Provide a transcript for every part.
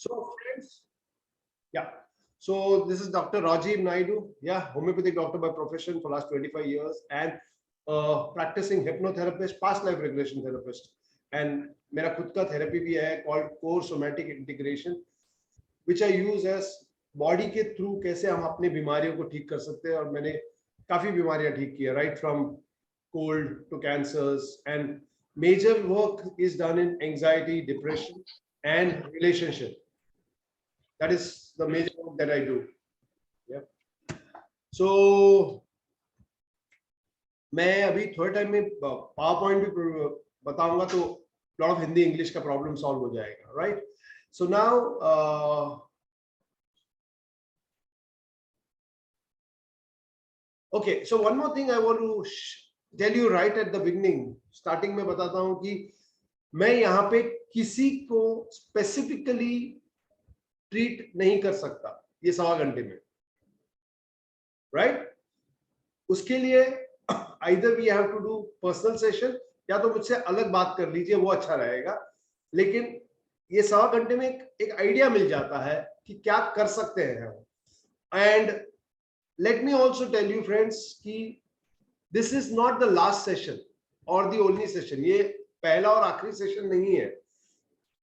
So friends, yeah. So this is Dr. Rajiv Naidu. Yeah, homeopathic doctor by profession for last 25 years and practicing hypnotherapist, past life regression therapist. And मेरा खुद का therapy भी है called core somatic integration, which I use as body के through कैसे हम अपनी बीमारियों को ठीक कर सकते हैं. और मैंने काफी बीमारियां ठीक की है, right from cold to cancers, and major work is done in anxiety, depression, and relationship. That is the major work that I do. Yeah. So मैं अभी थोड़े टाइम में पावर पॉइंट भी बताऊंगा, तो लॉट ऑफ हिंदी इंग्लिश का problem solve हो जाएगा, right? So now okay, so one more thing I want to tell you right at the beginning. Starting में बताता हूं कि मैं यहाँ पे किसी को स्पेसिफिकली ट्रीट नहीं कर सकता ये 1.25 घंटे में, राइट? उसके लिए either we have to do personal session, या तो मुझसे अलग बात कर लीजिए, वो अच्छा रहेगा. लेकिन ये 1.25 घंटे में एक आइडिया मिल जाता है कि क्या कर सकते हैं हम. And let me also tell you friends कि this is not the last session or the only session. ये पहला और आखिरी सेशन नहीं है.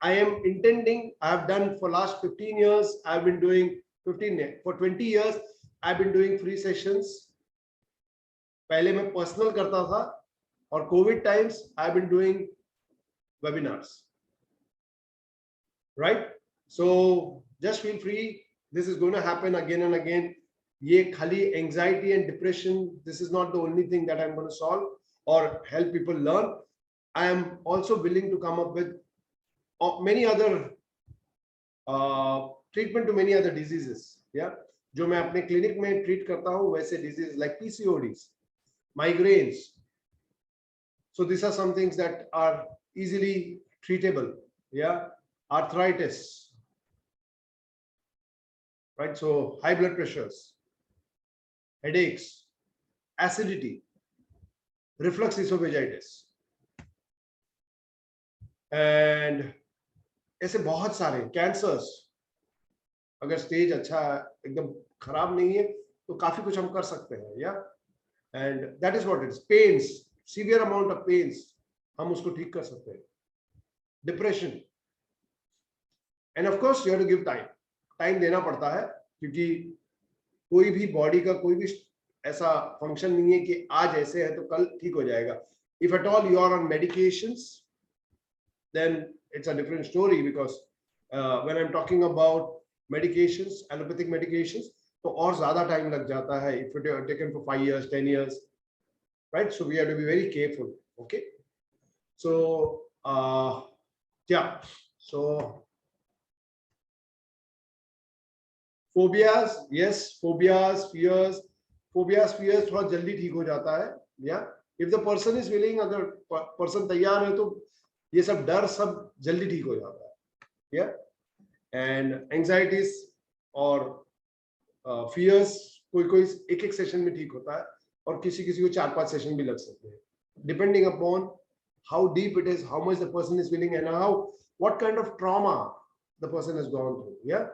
I am intending, I have done for last 15 years, I have been doing 20 years I have been doing free sessions. पहले मैं personal करता था, और covid times I have been doing webinars, right? So just feel free, this is going to happen again and again. ये खाली anxiety and depression, this is not the only thing that I'm going to solve or help people learn. I am also willing to come up with many other treatment to many other diseases. Yeah, जो मैं अपने clinic में treat करता हूँ वैसे diseases like PCODs, migraines. So these are some things that are easily treatable. Yeah, arthritis, right? So high blood pressures, headaches, acidity, reflux esophagitis, and ऐसे बहुत सारे cancers. अगर स्टेज अच्छा एकदम खराब नहीं है तो काफी कुछ हम कर सकते हैं. या and that is what it is. Pains, severe amount of pains, हम उसको ठीक कर सकते हैं. Depression, and of course you have to give time. Time देना पड़ता है, क्योंकि कोई भी बॉडी का कोई भी ऐसा फंक्शन नहीं है कि आज ऐसे है तो कल ठीक हो जाएगा. If at all you are on medications, then it's a different story, because when I'm talking about medications, allopathic medications, तो और ज्यादा टाइम लग जाता है if it are taken for 5 years, 10 years, right? So we have to be very careful. Okay, so yeah, so phobias, yes, phobias, fears थोड़ा जल्दी ठीक हो जाता है. Yeah, if the person is willing, अगर person तैयार है तो ये सब डर सब जल्दी ठीक हो जाता है. Yeah, and anxieties और fears कोई एक सेशन में ठीक होता है, और किसी को 4-5 सेशन भी लग सकते हैं, depending upon how deep it is, how much the person is feeling, and what kind of trauma the person has gone through. Yeah,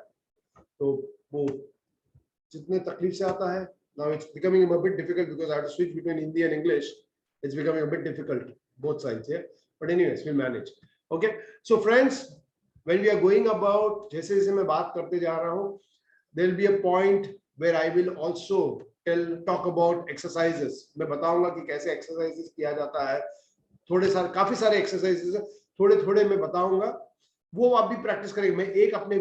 तो वो जितने तकलीफ से आता है, now it's becoming a bit difficult because I have to switch between Hindi and English. It's becoming a bit difficult both sides. Yeah, but anyways we'll manage. Okay, so friends, when we are going about, जैसे जैसे मैं बात करते जा रहा हूँ, there will be a point where I will also talk about exercises. मैं बताऊंगा कि कैसे exercises किया जाता है. काफी सारे exercises है, थोड़े मैं बताऊंगा, वो आप भी प्रैक्टिस करेंगे. मैं एक अपने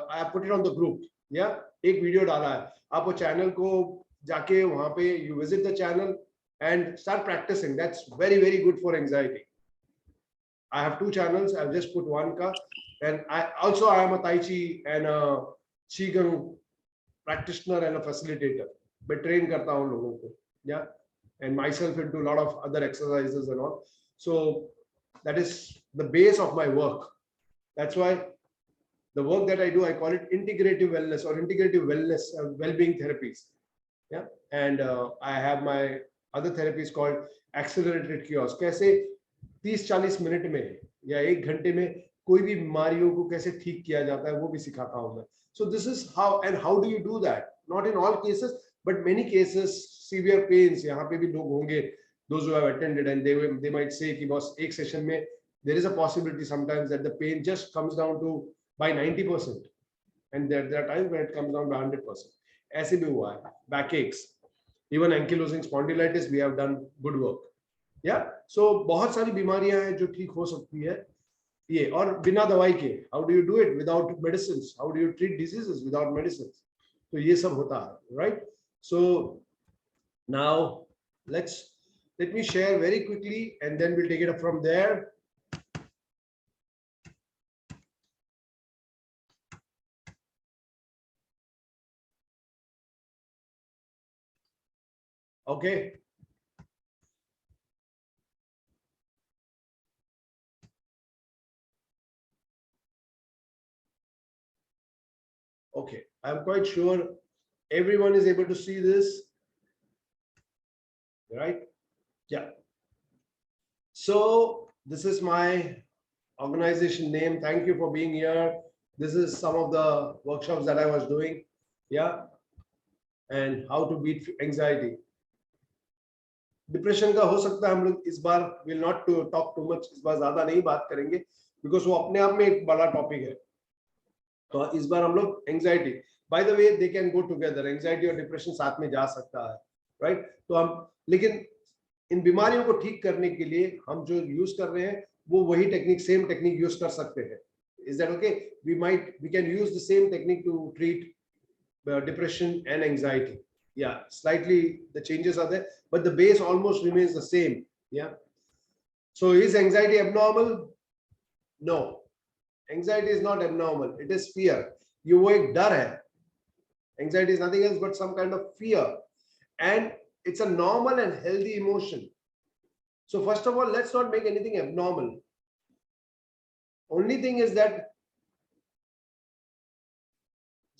I put it on the group. या एक वीडियो डाला है, आप वो चैनल को जाके वहां पे you visit the channel and start practicing. That's very very good for anxiety. I have 2 channels. I've just put one ka, and I am a Tai Chi and a Qigong practitioner and a facilitator. मैं train करता हूँ लोगों को. Yeah, and myself into a lot of other exercises and all. So that is the base of my work. That's why the work that I do, I call it integrative wellness or integrative wellness, well-being therapies. Yeah, and I have my other therapies called accelerated chaos. कैसे 30-40 minute में या 1 घंटे में कोई भी बीमारियों को कैसे ठीक किया जाता है वो भी सिखाता हूं मैं. So this is how do you do that? Not in all cases, but many cases severe pains. यहाँ पे भी लोग होंगे, those who have attended, and they might say कि बस एक सेशन में there is a possibility sometimes that the pain just comes down to by 90%, and there are times when it comes down by 100%. ऐसे भी हुआ है. Backaches, even ankylosing spondylitis, we have done good work. Yeah, so बहुत सारी बीमारियां हैं जो ठीक हो सकती है ये, और बिना दवाई के. How do you do it without medicine? How do you treat diseases without medicine? तो ये सब होता है, right? So now let me share very quickly and then we'll take it up from there. Okay, okay, I'm quite sure everyone is able to see this, right? Yeah. So this is my organization name. Thank you for being here. This is some of the workshops that I was doing. Yeah. And how to beat anxiety. Depression का हो सकता है हम लोग इस बार will not to talk too much, इस बार ज्यादा नहीं बात करेंगे बिकॉज वो अपने आप में एक बड़ा टॉपिक है. तो इस बार हम लोग anxiety, by the way they can go together, anxiety और डिप्रेशन साथ में जा सकता है, राइट? तो हम, लेकिन इन बीमारियों को ठीक करने के लिए हम जो यूज कर रहे हैं वो वही टेक्निक, सेम टेक्निक यूज कर सकते हैं. Is that okay? We can use the same technique to treat depression and anxiety. Yeah, slightly the changes are there, but the base almost remains the same. Yeah. So is anxiety abnormal? No, anxiety is not abnormal. It is fear. ये वो एक डर है. Anxiety is nothing else but some kind of fear, and it's a normal and healthy emotion. So first of all, let's not make anything abnormal. Only thing is that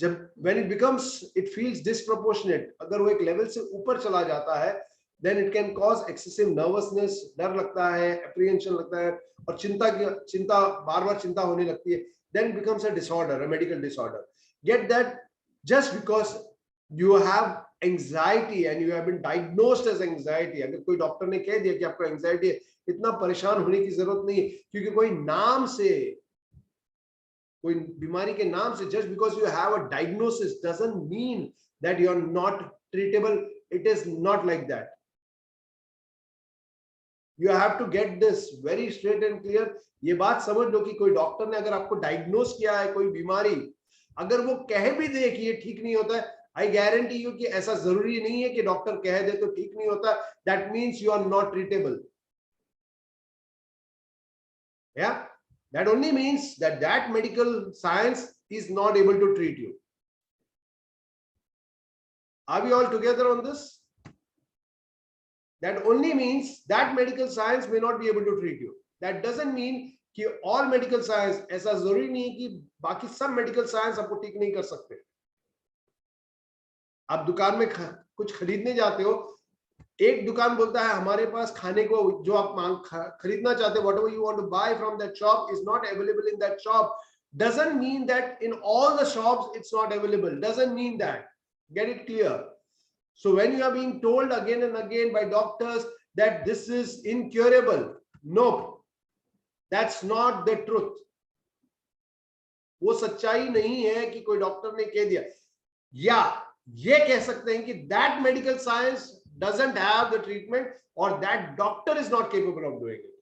जब when it becomes, it feels disproportionate, अगर वो एक level से ऊपर चला जाता है, then it can cause excessive nervousness, डर लगता है, apprehension लगता है, और चिंता बार-बार चिंता होने लगती है, then it becomes a disorder, a medical disorder. Get that? Just because you have anxiety and you have been diagnosed as anxiety, अगर कोई डॉक्टर ने कह दिया कि आपको एंजाइटी है, इतना परेशान होने की जरूरत नहीं है, क्योंकि कोई नाम से, कोई बीमारी के नाम से, just because you have a diagnosis doesn't mean that you are not treatable. It is not like that. You have to get this very straight and clear. ये बात समझ लो कि कोई डॉक्टर ने अगर आपको डायग्नोस किया है कोई बीमारी, अगर वो कह भी दे कि ये ठीक नहीं होता है, I guarantee you कि ऐसा जरूरी नहीं है कि डॉक्टर कह दे तो ठीक नहीं होता. That means you are not treatable. Yeah. That only means that that medical science is not able to treat you. Are we all together on this? That only means that medical science may not be able to treat you. That doesn't mean कि all medical science, ऐसा जरूरी नहीं कि बाकी सब medical science आपको ठीक नहीं कर सकते. आप दुकान में कुछ खरीदने जाते हो, एक दुकान बोलता है हमारे पास खाने को जो आप खरीदना चाहते हो, whatever you want to buy from that shop is not available in that shop. Doesn't mean that in all the shops it's not available. Doesn't mean that. Get it clear. So when you are being told again and again by doctors that this is incurable, no, that's not the truth. वो सच्चाई नहीं है कि कोई doctor ने कह दिया, या ये कह सकते हैं कि that medical science doesn't have the treatment or that doctor is not capable of doing it.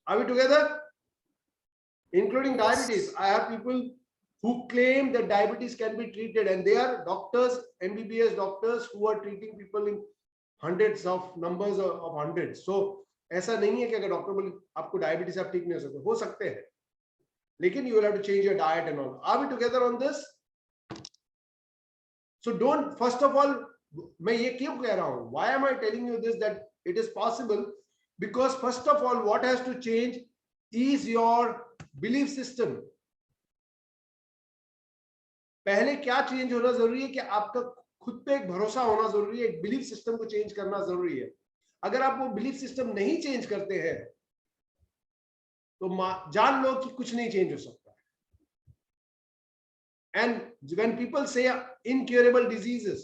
Are we together? Including diabetes. I have people who claim that diabetes can be treated, and they are doctors, MBBS doctors, who are treating people in hundreds of numbers of hundreds. So ऐसा नहीं है कि अगर doctor बोले आपको diabetes आप ठीक नहीं हो सकते हैं, लेकिन you will have to change your diet and all. Are we together on this? So don't, first of all, मैं ये क्यों कह रहा हूं? Why am I telling you this, that it is possible? Because first of all, what has to change is your belief system. पहले क्या change होना जरूरी है कि आपका खुद पे एक भरोसा होना जरूरी है, एक बिलीफ सिस्टम को चेंज करना जरूरी है. अगर आप वो बिलीफ सिस्टम नहीं चेंज करते हैं, तो जान लो कि कुछ नहीं चेंज हो सकता। एंड व्हेन पीपल से इनक्योरेबल डिजीजेस,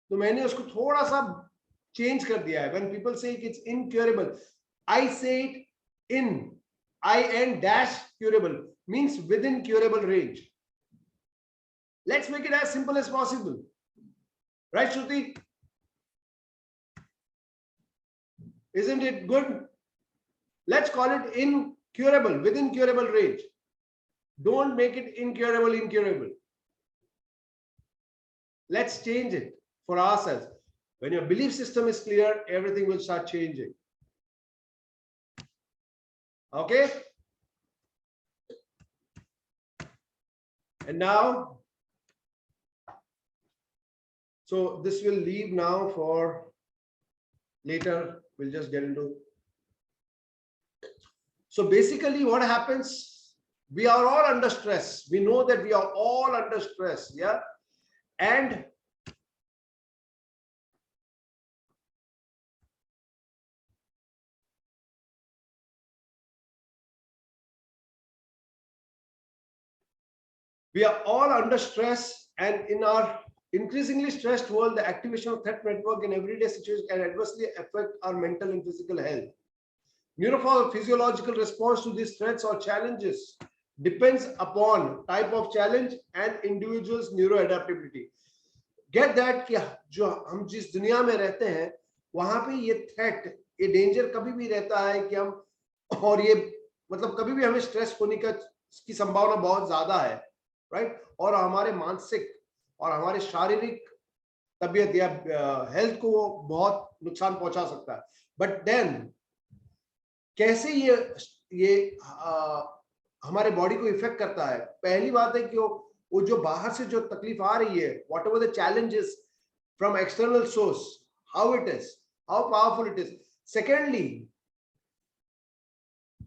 तो मैंने उसको थोड़ा सा चेंज कर दिया है। व्हेन पीपल से इट्स इनक्योरेबल, आई से it in IN dash curable, means within curable range. Let's make it as simple as possible, right Shruti? Isn't it good? Let's call it incurable, within curable range. Don't make it incurable. Let's change it for ourselves. When your belief system is clear, everything will start changing. Okay? And now, so this will leave now for later. We'll just get into. So basically what happens, we are all under stress. We know that we are all under stress. Yeah. And we are all under stress, and in our increasingly stressed world, the activation of threat network in everyday situations can adversely affect our mental and physical health. Neurophysiological response to these threats or challenges depends upon type of challenge and individual's neuroadaptability. Get that कि जो हम जिस दुनिया में रहते हैं वहां पे ये थ्रेट, ये डेंजर कभी भी रहता है कि हम, और ये मतलब कभी भी हमें स्ट्रेस होने की संभावना बहुत ज्यादा है, राइट? और हमारे मानसिक और हमारे शारीरिक तबीयत या हेल्थ को वो बहुत नुकसान पहुंचा सकता है। बट देन कैसे ये हमारे बॉडी को इफेक्ट करता है? पहली बात है कि वो जो बाहर से जो तकलीफ आ रही है, whatever the challenges from external source, how it is, how powerful it is. Secondly,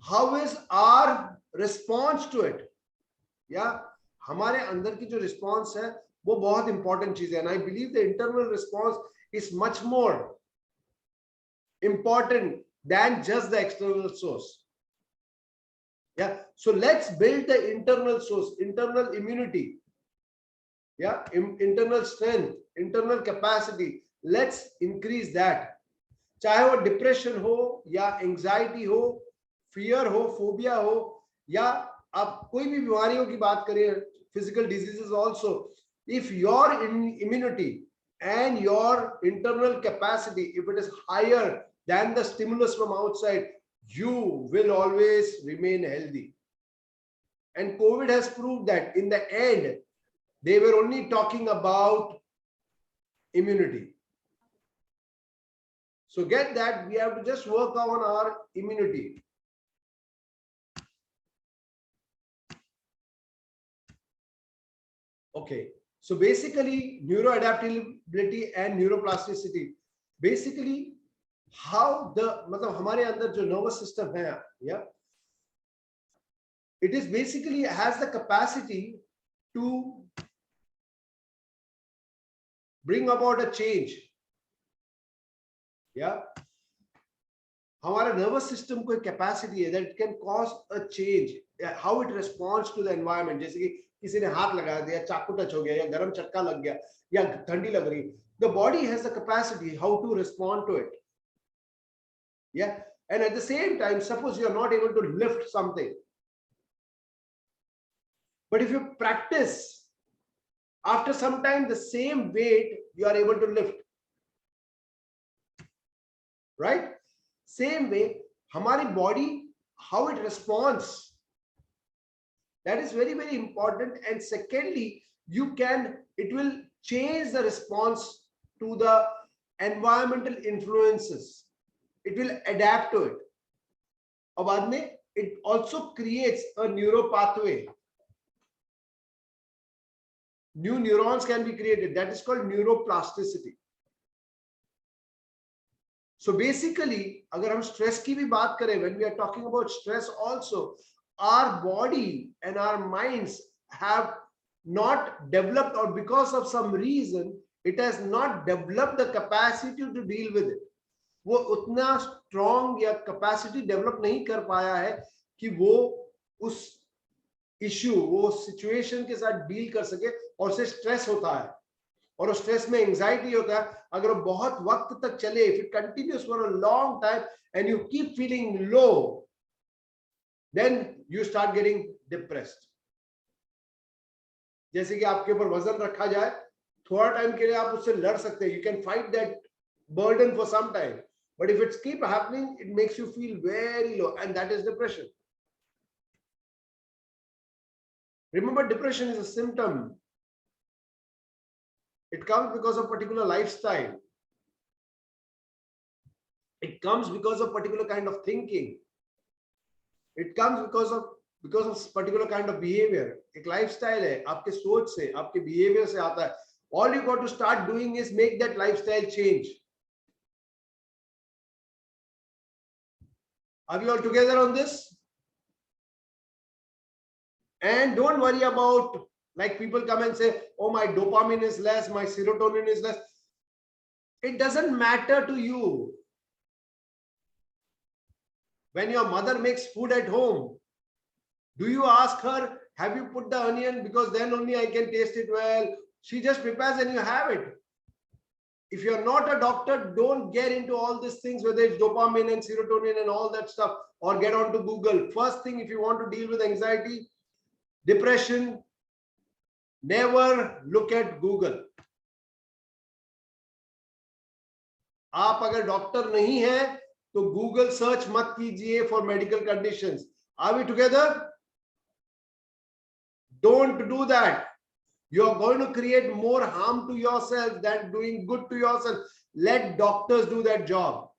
how is our response to it, या हमारे अंदर की जो रिस्पॉन्स है वो बहुत इंपॉर्टेंट चीज है। And I believe the internal response is much more important than just the external source. Yeah, so let's build the internal source, internal immunity, yeah, internal strength, internal capacity. Let's increase that. चाहे वो depression हो या anxiety हो, fear हो, phobia हो, या आप कोई भी बीमारियों की बात करें, physical diseases also, if your immunity and your internal capacity, if it is higher than the stimulus from outside, you will always remain healthy. And COVID has proved that. In the end, they were only talking about immunity. So get that, we have to just work on our immunity. Okay, so basically neuroadaptability and neuroplasticity, basically how the मतलब हमारे अंदर जो nervous system है, yeah, it is basically has the capacity to bring about a change. Yeah, हमारा nervous system को capacity है that it can cause a change, how it responds to the environment. जैसे कि किसी ने हाथ लगा दिया, चाकू टच हो गया, या गरम चटका लग गया, या ठंडी लग रही, the body has the capacity how to respond to it. Yeah, and at the same time, suppose you are not able to lift something, but if you practice, after some time the same weight you are able to lift, right? Same way, हमारी body, how it responds, that is very, very important. And secondly, it will change the response to the environmental influences. It will adapt to it. और बाद में it also creates a neuro pathway. New neurons can be created. That is called neuroplasticity. So basically, अगर हम stress की भी बात करें, when we are talking about stress also, our body and our minds have not developed, or because of some reason, it has not developed the capacity to deal with it. वो उतना strong या capacity develop नहीं कर पाया है कि वो उस इश्यू, वो सिचुएशन के साथ डील कर सके, और उसे स्ट्रेस होता है, और उस स्ट्रेस में एंजाइटी होता है, अगर वो बहुत वक्त तक चले, if it continues for a long time and you keep feeling low, then you start getting depressed. जैसे कि आपके ऊपर वजन रखा जाए, थोड़ा टाइम के लिए आप उससे लड़ सकते हैं, you can fight that burden for some time, but if it's keep happening, it makes you feel very low, and that is depression. Remember, depression is a symptom. It comes because of particular lifestyle, it comes because of particular kind of thinking, it comes because of particular kind of behavior. एक lifestyle है, आपके सोच से, आपके behavior से आता है. All you got to start doing is make that lifestyle change. Are we all together on this? And don't worry about, like, people come and say, oh, my dopamine is less, my serotonin is less. It doesn't matter to you. When your mother makes food at home, do you ask her, have you put the onion, because then only I can taste it well? She just prepares and you have it. If you're not a doctor, don't get into all these things, whether it's dopamine and serotonin and all that stuff, or get onto Google. First thing, if you want to deal with anxiety, depression, never look at Google. आप अगर doctor नहीं है तो Google search मत कीजिए for medical conditions. Are we together? Don't do that. You are going to create more harm to yourself than doing good to yourself. Let doctors do that job.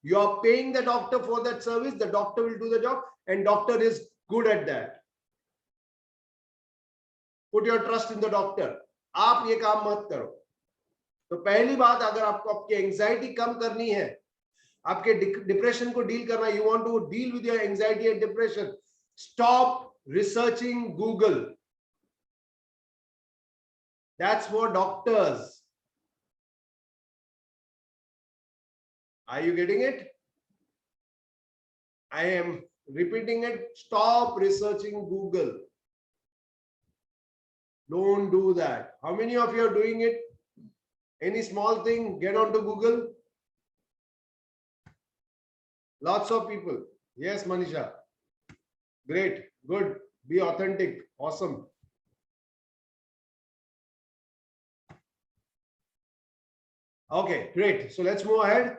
You are paying the doctor for that service, the doctor will do the job, and doctor is good at that. Put your trust in the doctor. आप ये काम मत करो. तो पहली बात, अगर आपको आपकी एंजाइटी कम करनी है, आपके डिप्रेशन को डील करना, you want to deal with your anxiety and depression, stop researching Google. That's for doctors. Are you getting it? I am repeating it. Stop researching Google. Don't do that. How many of you are doing it? Any small thing, get onto Google. Lots of people. Yes, Manisha. Great. Good. Be authentic. Awesome. Okay, great. So let's move ahead.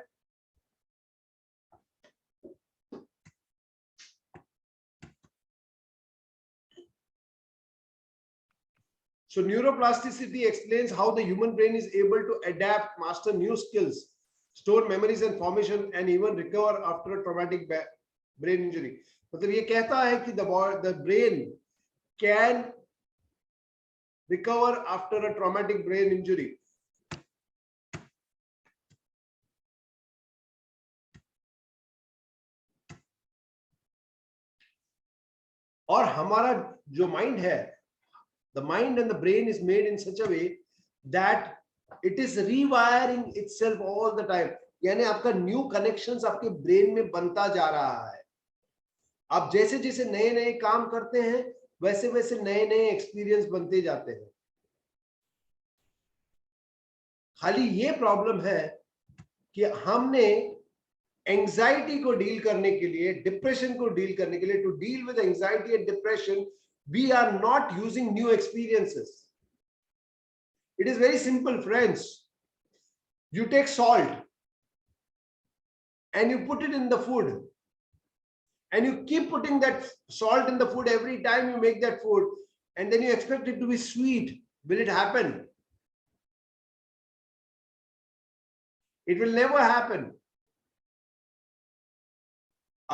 So neuroplasticity explains how the human brain is able to adapt, master new skills, store memories and formation, and even recover after a traumatic brain injury. मतलब ये कहता है कि the brain can recover after a traumatic brain injury. और हमारा जो mind है, the mind and the brain is made in such a way that it is rewiring itself all the time. यानी आपका न्यू कनेक्शंस आपके brain में बनता जा रहा है. आप जैसे जैसे नए नए काम करते हैं, वैसे वैसे नए नए एक्सपीरियंस बनते जाते हैं. खाली ये प्रॉब्लम है कि हमने एंजाइटी को डील करने के लिए, डिप्रेशन को डील करने के लिए, to deal with anxiety and depression, we are not using new experiences. It is very simple, friends. You take salt and you put it in the food, and you keep putting that salt in the food every time you make that food, and then you expect it to be sweet. Will it happen? It will never happen.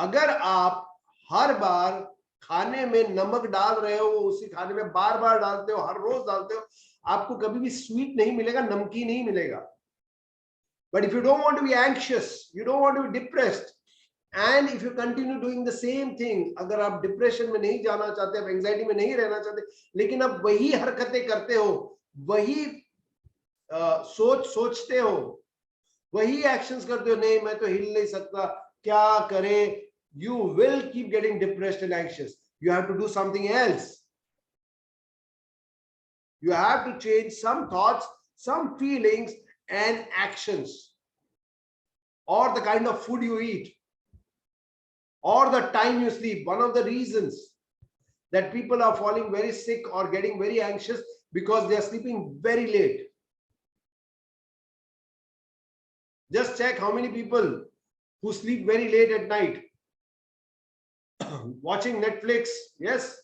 अगर आप हर बार खाने में नमक डाल रहे हो, उसी खाने में बार बार डालते हो, हर रोज डालते हो, आपको कभी भी स्वीट नहीं मिलेगा, नमकीन नहीं मिलेगा. But if you don't want to be anxious, you don't want to be depressed, and if you continue doing the same thing, अगर आप डिप्रेशन में नहीं जाना चाहते, आप एंजाइटी में नहीं रहना चाहते, लेकिन आप वही हरकतें करते हो, वही सोचते हो, वही एक्शंस करते हो, नहीं मैं तो हिल नहीं सकता, क्या करे, you will keep getting depressed and anxious. You have to do something else. You have to change some thoughts, some feelings and actions, or the kind of food you eat, or the time you sleep. One of the reasons that people are falling very sick or getting very anxious because they are sleeping very late. Just check how many people who sleep very late at night watching Netflix. Yes,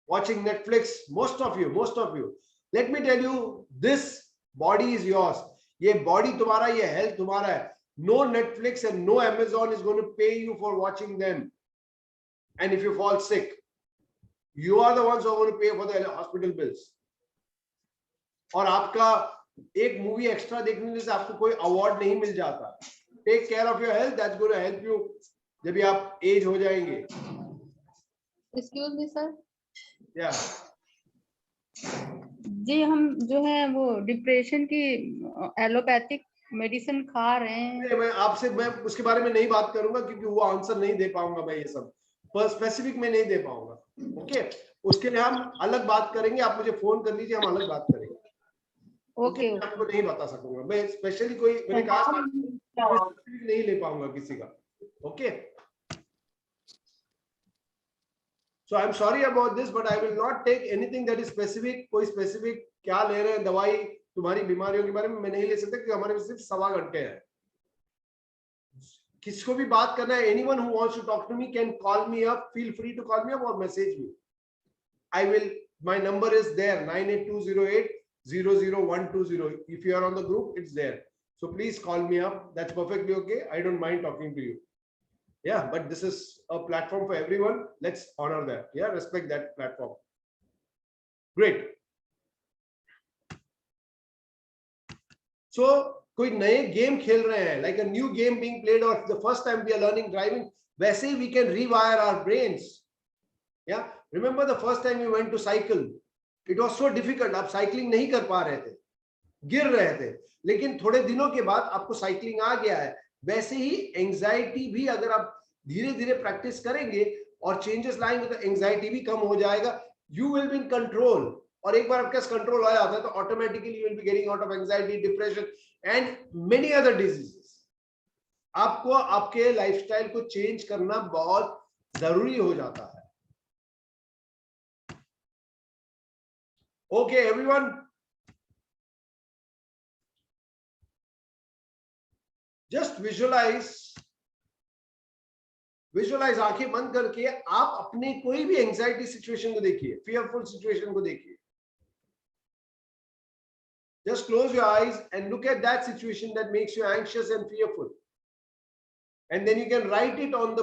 watching Netflix. Most of you. Let me tell you, this body is yours. ये body तुम्हारा, ये health तुम्हारा है. No Netflix and no Amazon is going to pay you for watching them. And if you fall sick, you are the ones who are going to pay for the hospital bills. और आपका एक movie extra देखने से आपको कोई award नहीं मिल जाता. Take care of your health, that's going to help you जब भी आप एज हो जाएंगे. Excuse me sir. या जी, हम जो है वो डिप्रेशन की एलोपैथिक मेडिसिन खा रहे हैं. मैं उसके बारे में नहीं बात करूंगा क्योंकि वो आंसर नहीं दे पाऊंगा. मैं ये सब पर स्पेसिफिक में नहीं दे पाऊंगा. ओके, उसके लिए हम अलग बात करेंगे. आप मुझे फोन कर लीजिए, हम अलग बात करेंगे. ओके, मैं आपको नहीं बता सकूंगा. मैं स्पेशली कोई मैंने कहा नहीं ले पाऊंगा किसी का. Okay, so I'm sorry about this, but I will not take anything that is specific. कोई स्पेसिफिक क्या ले रहे हैं दवाई तुम्हारी बीमारियों के बारे में मैं नहीं ले सकता क्योंकि हमारे सिर्फ 1.25 घंटे हैं. किसको भी बात करना है, anyone who wants to talk to me can call me up. Feel free to call me up or message me. I will. My number is there, 98208-00120. If you are on the group, it's there. So please call me up. That's perfectly okay. I don't mind talking to you. Yeah, but this is a platform for everyone. Let's honor that. Yeah, respect that platform. Great. So कोई नए game खेल रहे हैं, like a new game being played, or the first time we are learning driving, वैसे ही we can rewire our brains. Yeah, remember the first time you went to cycle, it was so difficult. आप cycling नहीं कर पा रहे थे, गिर रहे थे, लेकिन थोड़े दिनों के बाद आपको साइकिलिंग आ गया है. वैसे ही एंजाइटी भी अगर आप धीरे धीरे प्रैक्टिस करेंगे और चेंजेस लाएंगे तो एंजाइटी भी कम हो जाएगा. You will be in control. और एक बार आपके कंट्रोल आ जाता है तो automatically you will be getting out of anxiety, depression and many other diseases. आपको आपके लाइफस्टाइल को चेंज करना बहुत जरूरी हो जाता है. ओके एवरीवन, जस्ट विजुअलाइज आंखें बंद करके आप अपने कोई भी एंजाइटी सिचुएशन को देखिए, फियरफुल सिचुएशन को देखिए. Just close your eyes and look at that situation that makes you anxious and fearful, and then you can write it on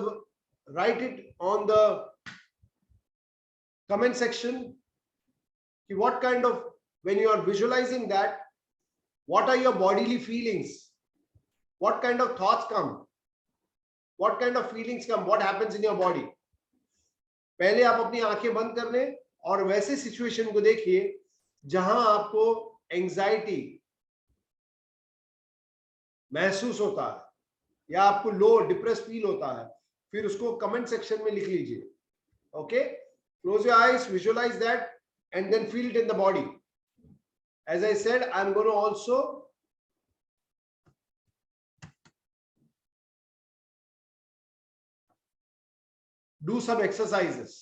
the comment section. What kind of, when you are visualizing that, what are your bodily feelings? What kind of thoughts come? What kind of feelings come? What happens in your body? पहले आप अपनी आंखें बंद कर लें और वैसे situation को देखिए जहां आपको एंजाइटी महसूस होता है या आपको लो डिप्रेस फील होता है. फिर उसको कमेंट सेक्शन में लिख लीजिए. Okay, close your eyes, visualise that and then feel it in the body. As I said, I'm going to also do some exercises.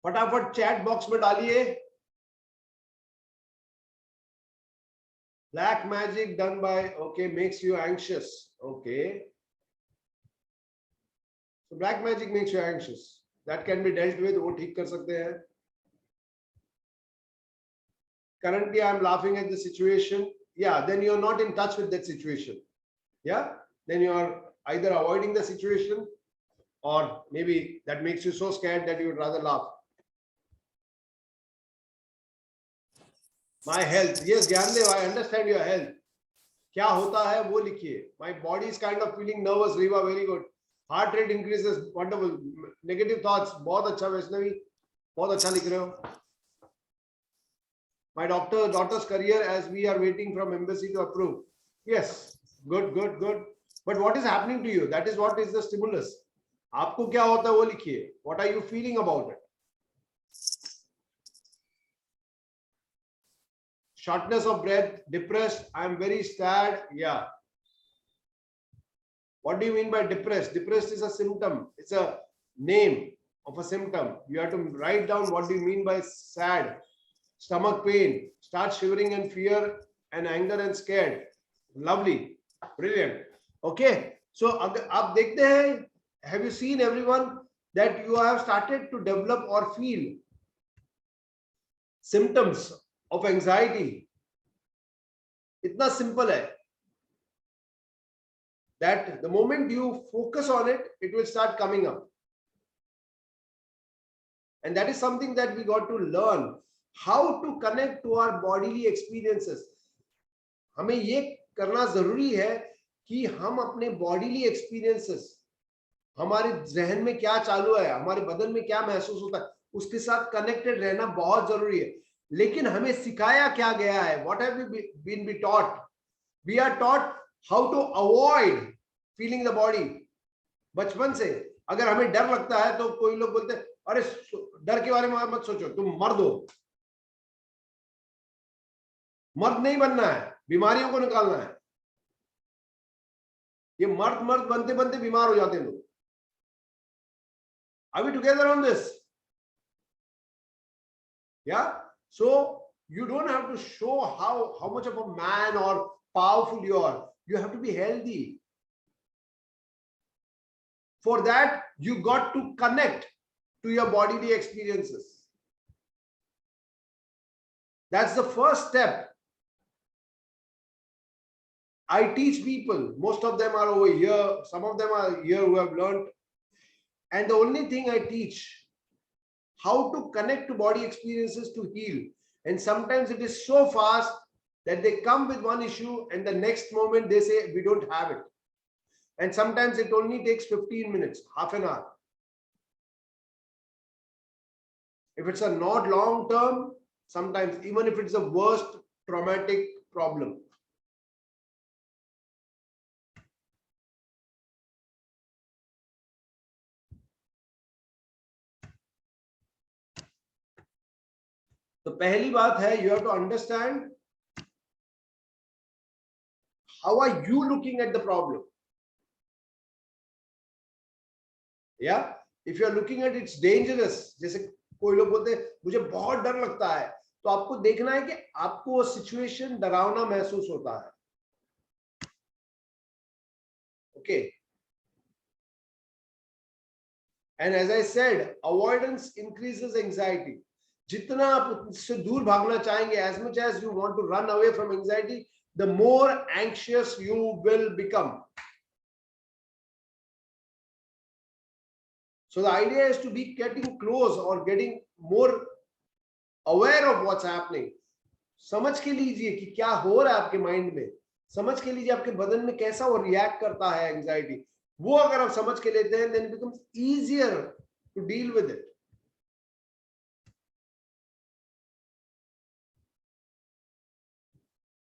फटाफट चैट बॉक्स में डालिए. Black magic done by, okay, makes you anxious. Okay. So black magic makes you anxious. That can be dealt with. वो ठीक कर सकते हैं. Currently, I'm laughing at the situation. Yeah, then you're not in touch with that situation. Yeah, then you are either avoiding the situation, or maybe that makes you so scared that you would rather laugh. My health. Yes, Gyandev, I understand your health. क्या होता है वो लिखिए. My body is kind of feeling nervous. Riva, very good. Heart rate increases, wonderful. Negative thoughts, बहुत अच्छा वैष्णवी, बहुत अच्छा लिख रहे हो. My daughter's career, as we are waiting from embassy to approve. Yes, good, good, good. But what is happening to you? That is what is the stimulus. आपको क्या होता है वो लिखिए. What are you feeling about it? Shortness of breath, depressed, I am very sad. Yeah. What do you mean by depressed? Depressed is a symptom. It's a name of a symptom. You have to write down what do you mean by sad. Stomach pain, start shivering and fear and anger and scared. Lovely, brilliant. Okay, so आप देखते हैं, have you seen everyone that you have started to develop or feel symptoms of anxiety? इतना simple है that the moment you focus on it, it will start coming up. And that is something that we got to learn, how to connect to our bodily experiences. हमें ये करना जरूरी है कि हम अपने bodily experiences, हमारे जहन में क्या चालू है, हमारे बदन में क्या महसूस होता है, उसके साथ कनेक्टेड रहना बहुत जरूरी है. लेकिन हमें सिखाया क्या गया है? What have we been taught? We are taught how to avoid feeling the body. बचपन से अगर हमें डर लगता है तो कोई लोग बोलते हैं अरे डर के बारे में मत सोचो, तुम मर्द हो. मर्द नहीं बनना है, बीमारियों को निकालना है. ये मर्द मर्द बनते बनते बीमार हो जाते हैं लोग. Are we together on this? Yeah. So you don't have to show how much of a man or powerful you are. You have to be healthy. For that, you got to connect to your bodily experiences. That's the first step. I teach people, most of them are over here, some of them are here who have learned. And the only thing I teach, how to connect to body experiences to heal. And sometimes it is so fast that they come with one issue and the next moment they say, we don't have it. And sometimes it only takes 15 minutes, half an hour. If it's a not long term, sometimes even if it's the worst traumatic problem. तो पहली बात है, you have to understand how are you looking at the problem. Yeah, if you are looking at it's dangerous, जैसे कोई लोग बोलते हैं मुझे बहुत डर लगता है, तो आपको देखना है कि आपको वो सिचुएशन डरावना महसूस होता है. Okay. And as I said, avoidance increases anxiety. जितना आप उससे दूर भागना चाहेंगे, as much as you want to run away from anxiety, the more anxious you will become. So the idea is to be getting close or getting more aware of what's happening. समझ के लीजिए कि क्या हो रहा है आपके mind में, समझ के लीजिए आपके बदन में कैसा वो रिएक्ट करता है एंजाइटी. वो अगर आप समझ के लेते हैं, then it becomes easier to deal with it.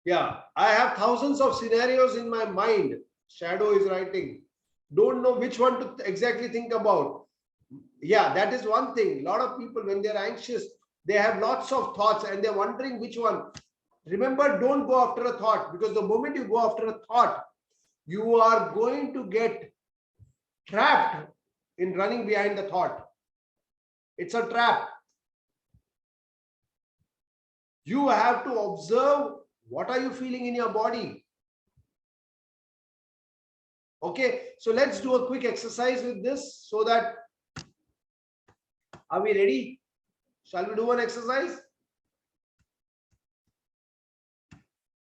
Yeah, I have thousands of scenarios in my mind. Shadow is writing. Don't know which one to exactly think about. Yeah, that is one thing. A lot of people, when they're anxious, they have lots of thoughts and they're wondering which one. Remember, don't go after a thought, because the moment you go after a thought, you are going to get trapped in running behind the thought. It's a trap. You have to observe what are you feeling in your body. Okay, so let's do a quick exercise with this so that, are we ready? Shall we do an exercise?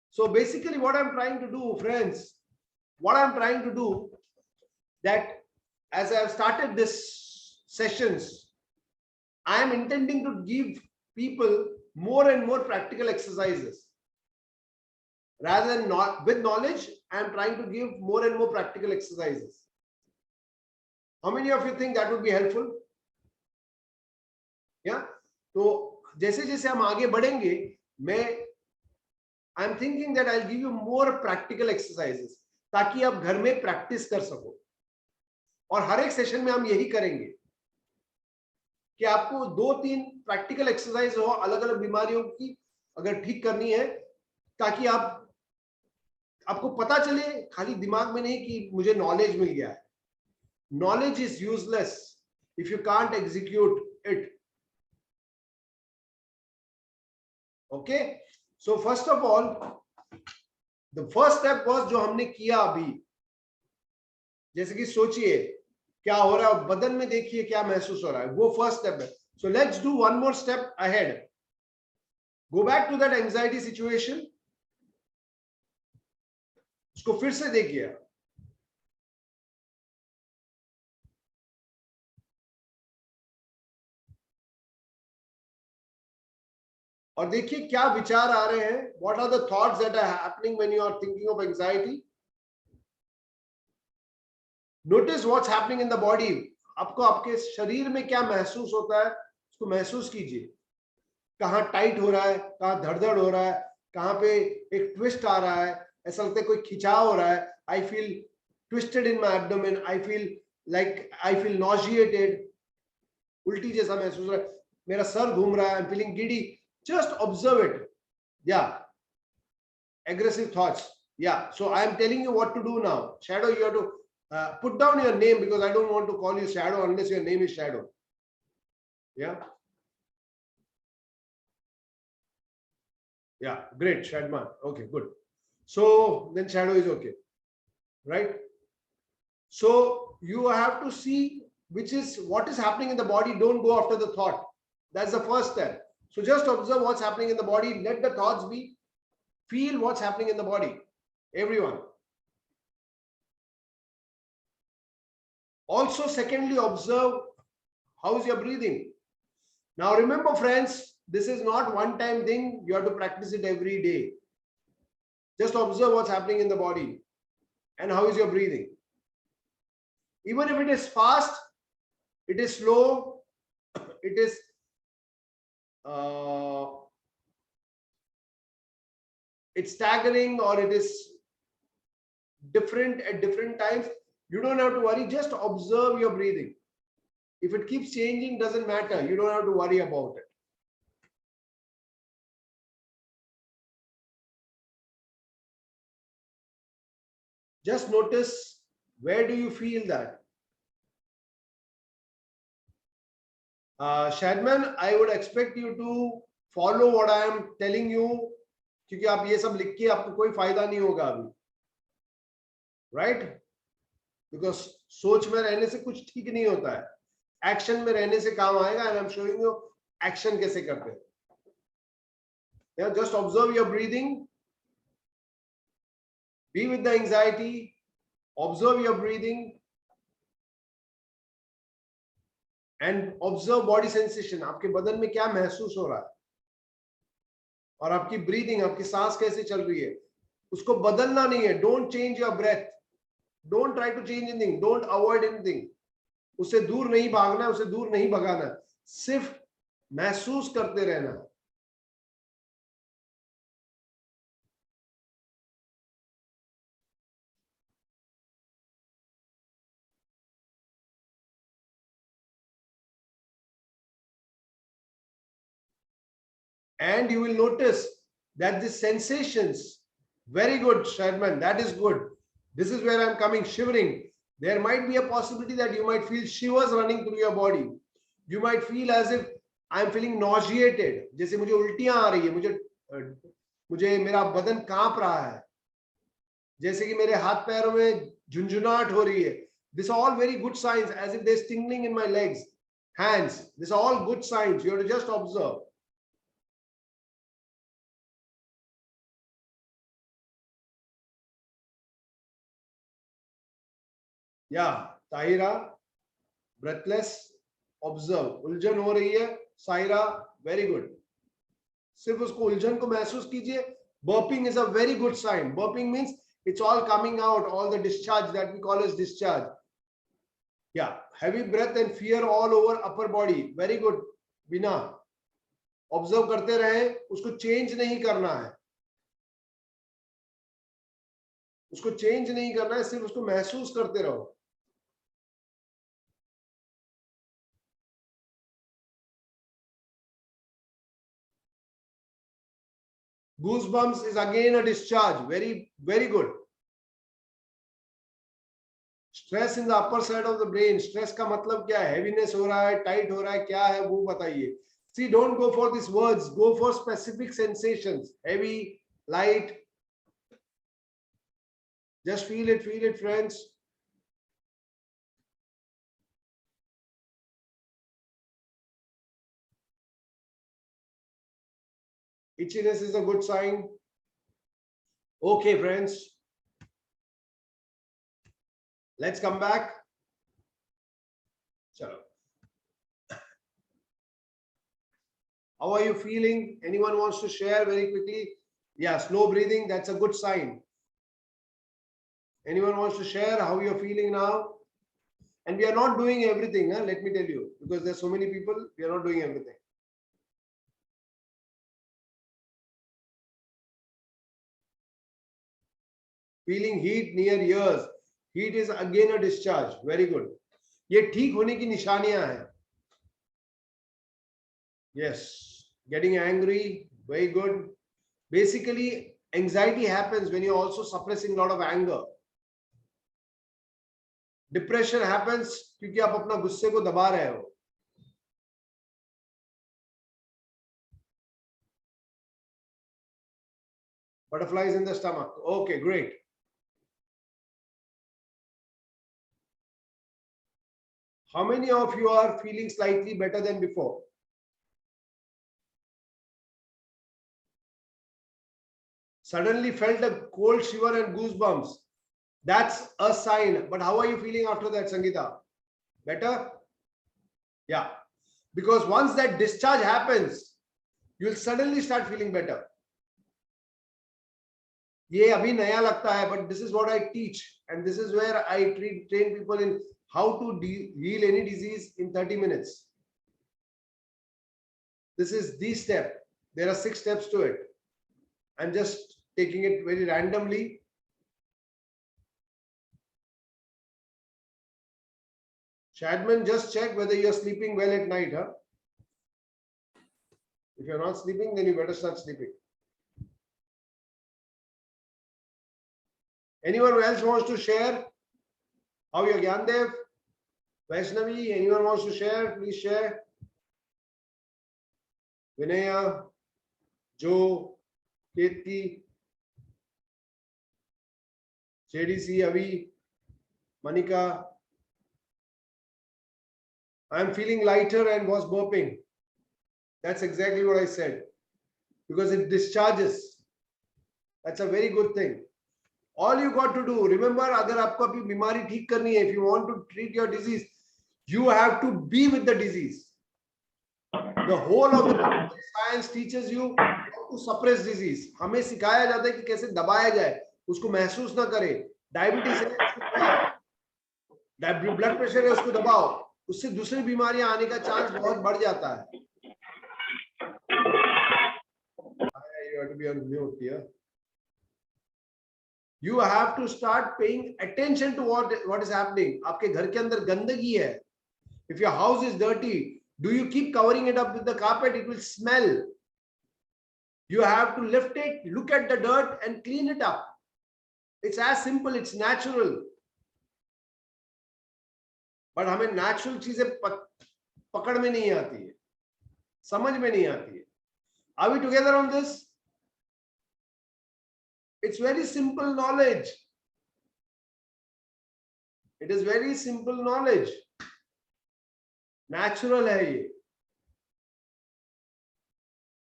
So basically what I'm trying to do, friends, that as I have started this sessions, I am intending to give people more and more practical exercises. Rather than not with knowledge, I am trying to give more and more practical exercises. How many of you think that would be helpful? Yeah. तो जैसे जैसे हम आगे बढ़ेंगे, मैं I am thinking that I will give you more practical exercises, ताकि आप घर में प्रैक्टिस कर सको। और हर एक सेशन में हम यही करेंगे कि आपको 2-3 प्रैक्टिकल एक्सरसाइज हो अलग अलग बीमारियों की अगर ठीक करनी है, ताकि आपको पता चले, खाली दिमाग में नहीं कि मुझे नॉलेज मिल गया है। Knowledge is useless if you can't execute it. Okay, so first of all the first step was जो हमने किया अभी, जैसे कि सोचिए क्या हो रहा है, बदन में देखिए क्या महसूस हो रहा है, वो फर्स्ट स्टेप है। So let's do one more step ahead. Go back to that anxiety situation, उसको फिर से देखिए। और देखिए क्या विचार आ रहे हैं, what are the thoughts that are happening when you are thinking of anxiety. Notice what's happening in the body. आपको आपके शरीर में क्या महसूस होता है, उसको महसूस कीजिए। कहाँ टाइट हो रहा है, कहाँ धड़धड़ हो रहा है, कहाँ पे एक ट्विस्ट आ रहा है, ऐसा लगता है कोई खिंचाव हो रहा है। I feel twisted in my abdomen, I feel nauseated, उल्टी जैसा महसूस हो रहा है, मेरा सर घूम रहा है, I am feeling giddy. Just observe it. या aggressive thoughts. Yeah, so I am telling you what to do now. Shadow, you have to put down your name, because I don't want to call you Shadow unless your name is Shadow. Yeah. Yeah, great, Shadman. Okay, good. So then Shadow is okay, right? So you have to see what is happening in the body. Don't go after the thought. That's the first step. So just observe what's happening in the body. Let the thoughts be. Feel what's happening in the body. Everyone. Also, secondly, observe how's your breathing. Now remember friends, this is not one time thing. You have to practice it every day. Just observe what's happening in the body and how is your breathing. Even if it is fast, it is slow, it is it's staggering, or it is different at different times, you don't have to worry. Just observe your breathing. If it keeps changing, doesn't matter. You don't have to worry about it. Just notice, where do you feel that? Shadman, I would expect you to follow what I am telling you, क्योंकि आप ये सब लिख के आपको कोई फायदा नहीं होगा अभी, right? Because सोच में रहने से कुछ ठीक नहीं होता है, एक्शन में रहने से काम आएगा, and I'm showing you action कैसे करते हैं. Yeah, just observe your breathing. Be with the anxiety. Observe your breathing. And observe body sensation. आपके बदन में क्या महसूस हो रहा है, और आपकी ब्रीदिंग, आपकी सांस कैसे चल रही है, उसको बदलना नहीं है. Don't change your breath. Don't try to change anything. Don't avoid anything. उससे दूर नहीं भागना है, उसे दूर नहीं भगाना, सिर्फ महसूस करते रहना. And you will notice that the sensations, very good, Sherman, that is good. This is where I'm coming, shivering. There might be a possibility that you might feel shivers running through your body. You might feel as if I'm feeling nauseated. जैसे मुझे उल्टियां आ रही है, मुझे मेरा बदन कांप रहा है, जैसे कि मेरे हाथ पैरों में झुंझुनाहट हो रही है. This are all very good signs, as if there's tingling in my legs, hands. These are all good signs. You have to just observe. Yeah, Tahira, breathless, observe. उलझन हो रही है, सायरा, very good. सिर्फ उसको उलझन को महसूस कीजिए. Burping is a very good sign. Burping means it's all coming out, all the discharge that we call as discharge. Yeah, heavy breath and fear all over upper body. Very good, Bina. Observe करते रहे, उसको change नहीं करना है. उसको change नहीं करना है, सिर्फ उसको महसूस करते रहो. Goosebumps is again a discharge. Very, very good. Stress in the upper side of the brain. Stress का मतलब क्या है? Heaviness हो रहा है, tight हो रहा है, क्या है वो बताइए. See, don't go for these words. Go for specific sensations. Heavy, light. Just feel it, friends. Itchiness is a good sign. Okay, friends. Let's come back. Chalo. How are you feeling? Anyone wants to share very quickly? Yeah, slow breathing, that's a good sign. Anyone wants to share how you're feeling now? And we are not doing everything, huh? Let me tell you, because there's so many people, we are not doing everything. Feeling heat near ears. Heat is again a discharge. Very good. ये ठीक होने की निशानियां हैं. Yes. Getting angry. Very good. Basically, anxiety happens when you're also suppressing a lot of anger. Depression happens क्योंकि आप अपना गुस्से को दबा रहे हो. Butterflies in the stomach. Okay, great. How many of you are feeling slightly better than before? Suddenly felt a cold shiver and goosebumps. That's a sign. But how are you feeling after that, Sangeeta? Better? Yeah. Because once that discharge happens, you'll suddenly start feeling better. ये अभी नया लगता है, but this is what I teach, and this is where I train people in how to heal any disease in 30 minutes. This is the step. There are 6 steps to it. I'm just taking it very randomly. Shadman, just check whether you're sleeping well at night, huh? If you're not sleeping, then you better start sleeping. Anyone else wants to share how you're Gyandev? Vaishnavi, anyone wants to share? Please share. Vinaya, Joe, Ketki, JDC, Avi, Manika. I'm feeling lighter and was burping. That's exactly what I said. Because it discharges. That's a very good thing. All you got to do, remember, अगर आपको अपनी बीमारी ठीक करनी है, if you want to treat your disease, you have to be with the disease. The whole of the science teaches you how to suppress disease. हमें सिखाया जाता है कि कैसे दबाया जाए, उसको महसूस ना करे. डायबिटीज है, ब्लड प्रेशर है, उसको दबाओ, उससे दूसरी बीमारियां आने का चांस बहुत बढ़ जाता है. You have to be on mute here. You have to start paying attention to what is happening. आपके घर के अंदर गंदगी है. If your house is dirty, do you keep covering it up with the carpet? It will smell. You have to lift it, look at the dirt and clean it up. It's as simple, it's natural. But हमें natural चीजें पकड़ में नहीं आती है, समझ में नहीं आती है. Are we together on this? It's very simple knowledge. It is very simple knowledge. Natural hai ye.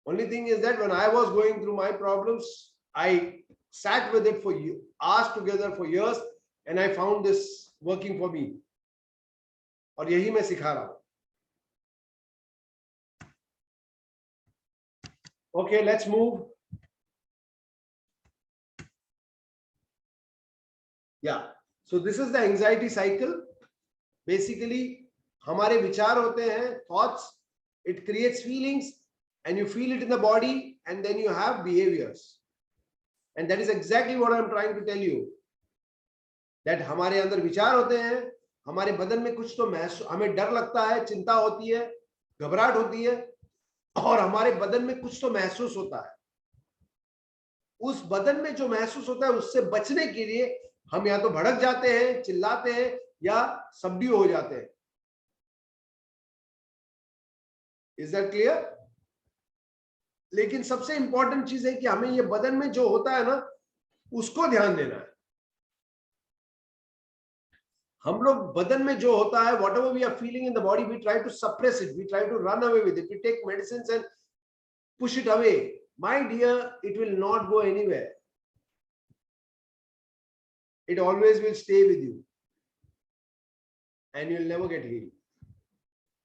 Only thing is that when I was going through my problems, I sat with it for hours together for years, and I found this working for me. और यही मैं सिखा रहा हूं. Okay, let's move. Yeah. So this is the anxiety cycle. Basically, हमारे विचार होते हैं, thoughts. It creates feelings, and you feel it in the body, and then you have behaviors. And that is exactly what I'm trying to tell you. That हमारे अंदर विचार होते हैं, हमारे बदन में कुछ तो महसूस, हमें डर लगता है, चिंता होती है, घबराहट होती है, और हमारे बदन में कुछ तो महसूस होता है। उस बदन में जो महसूस होता है उससे बचने के लिए हम या तो भड़क जाते हैं, चिल्लाते हैं, या सबड्यू हो जाते हैं। Is that clear? लेकिन सबसे इंपॉर्टेंट चीज है कि हमें ये बदन में जो होता है ना, उसको ध्यान देना है। हम लोग बदन में जो होता है, whatever we are feeling in the body, we try to suppress it, we try to run away with it, we take medicine and push it away. My dear, it will not go anywhere, it always will stay with you and you'll never get healed.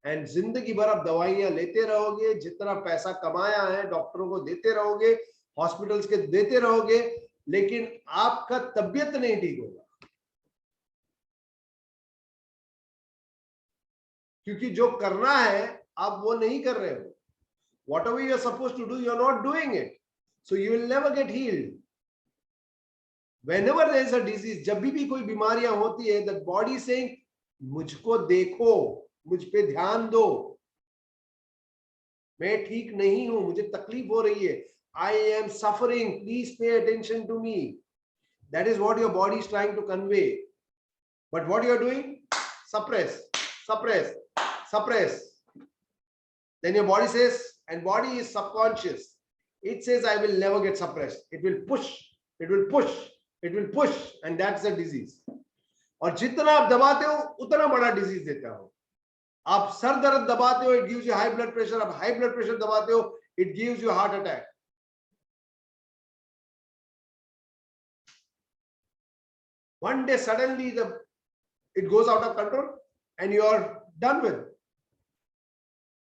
And जिंदगी भर आप दवाइयां लेते रहोगे, जितना पैसा कमाया है डॉक्टरों को देते रहोगे, हॉस्पिटल्स के देते रहोगे, लेकिन आपका तबीयत नहीं ठीक होगा, क्योंकि जो करना है आप वो नहीं कर रहे हो। Whatever you are supposed to do, you are not doing it, so you will never get healed. Whenever there is a disease, जब भी कोई बीमारियां होती है, the body is saying, मुझको देखो, मुझ पे ध्यान दो, मैं ठीक नहीं हूं, मुझे तकलीफ हो रही है, I am suffering, please pay attention to me. That is what your body is trying to convey. But what you are doing? Suppress, suppress, suppress. Then your body says, and body is subconscious, it says, I will never get suppressed. It will push, it will push, it will push, and that's a disease. और जितना आप दबाते हो उतना बड़ा disease देता हो। आप सर दर्द दबाते हो, it gives you high blood pressure. आप high blood pressure दबाते हो, it gives you heart attack. One day suddenly it goes out of control and you are done with.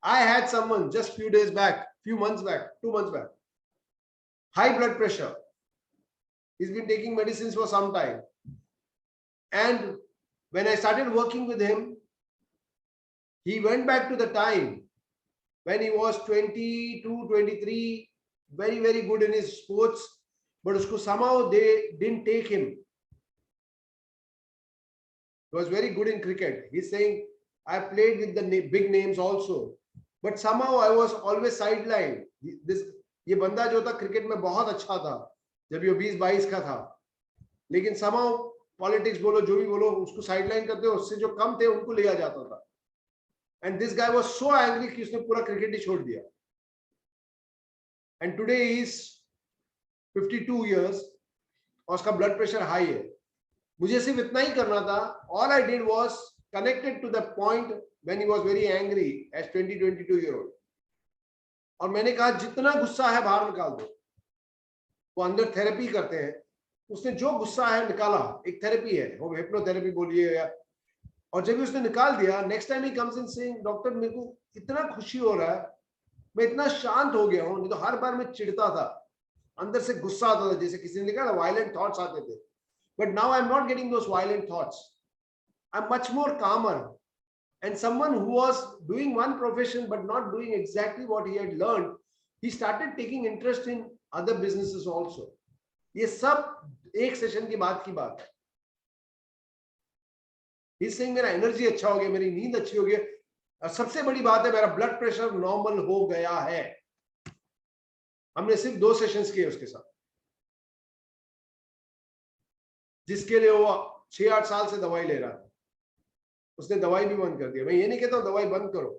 I had someone just few days back, few months back, 2 months back, high blood pressure. He's been taking medicines for some time. And when I started working with him, he went back to the time when he was 22, 23, very, very good in his sports, but somehow they didn't take him. He was very good in cricket. He's saying, I played with the big names also, but somehow I was always sidelined. ये बंदा जो था cricket में बहुत अच्छा था जब ये 20-22 का था, लेकिन somehow पॉलिटिक्स बोलो, जो भी बोलो, उसको साइडलाइन करते हो, उससे जो कम थे उनको लिया जाता था। And this guy was so angry कि उसने पूरा क्रिकेट ही छोड़ दिया। And today he is 52 years और उसका ब्लड प्रेशर हाई है। मुझे सिर्फ इतना ही करना था। All I did was connected to the point when he was very angry as 22-year-old. और मैंने कहा जितना गुस्सा है बाहर निकाल दो। वो अंदर थेरेपी करते हैं, उसने जो गुस्सा है निकाला, एक थेरेपी है, वो हिप्नोथेरेपी बोलिए या, और जब उसने निकाल दिया, next time he comes in saying, doctor मेरे को इतना खुशी हो रहा है, मैं इतना शांत हो गया हूँ, नहीं तो हर बार मैं चिढ़ता था, अंदर से गुस्सा आता था, जैसे किसी ने लिखा ना वायलेंट थॉट्स आते थे, but now I am not getting those violent thoughts, I am much more कामर. And someone who was doing one profession but not doing exactly what he had learned, he started taking interest in other businesses also. ये सब एक session के बाद की बात है. He's saying मेरा एनर्जी अच्छा हो गया, मेरी नींद अच्छी हो गई, और सबसे बड़ी बात है मेरा ब्लड प्रेशर नॉर्मल हो गया है. हमने सिर्फ 2 सेशंस किए उसके साथ, जिसके लिए वो 6-8 साल से दवाई ले रहा था. उसने दवाई भी बंद कर दिया. मैं ये नहीं कहता हूं दवाई बंद करो,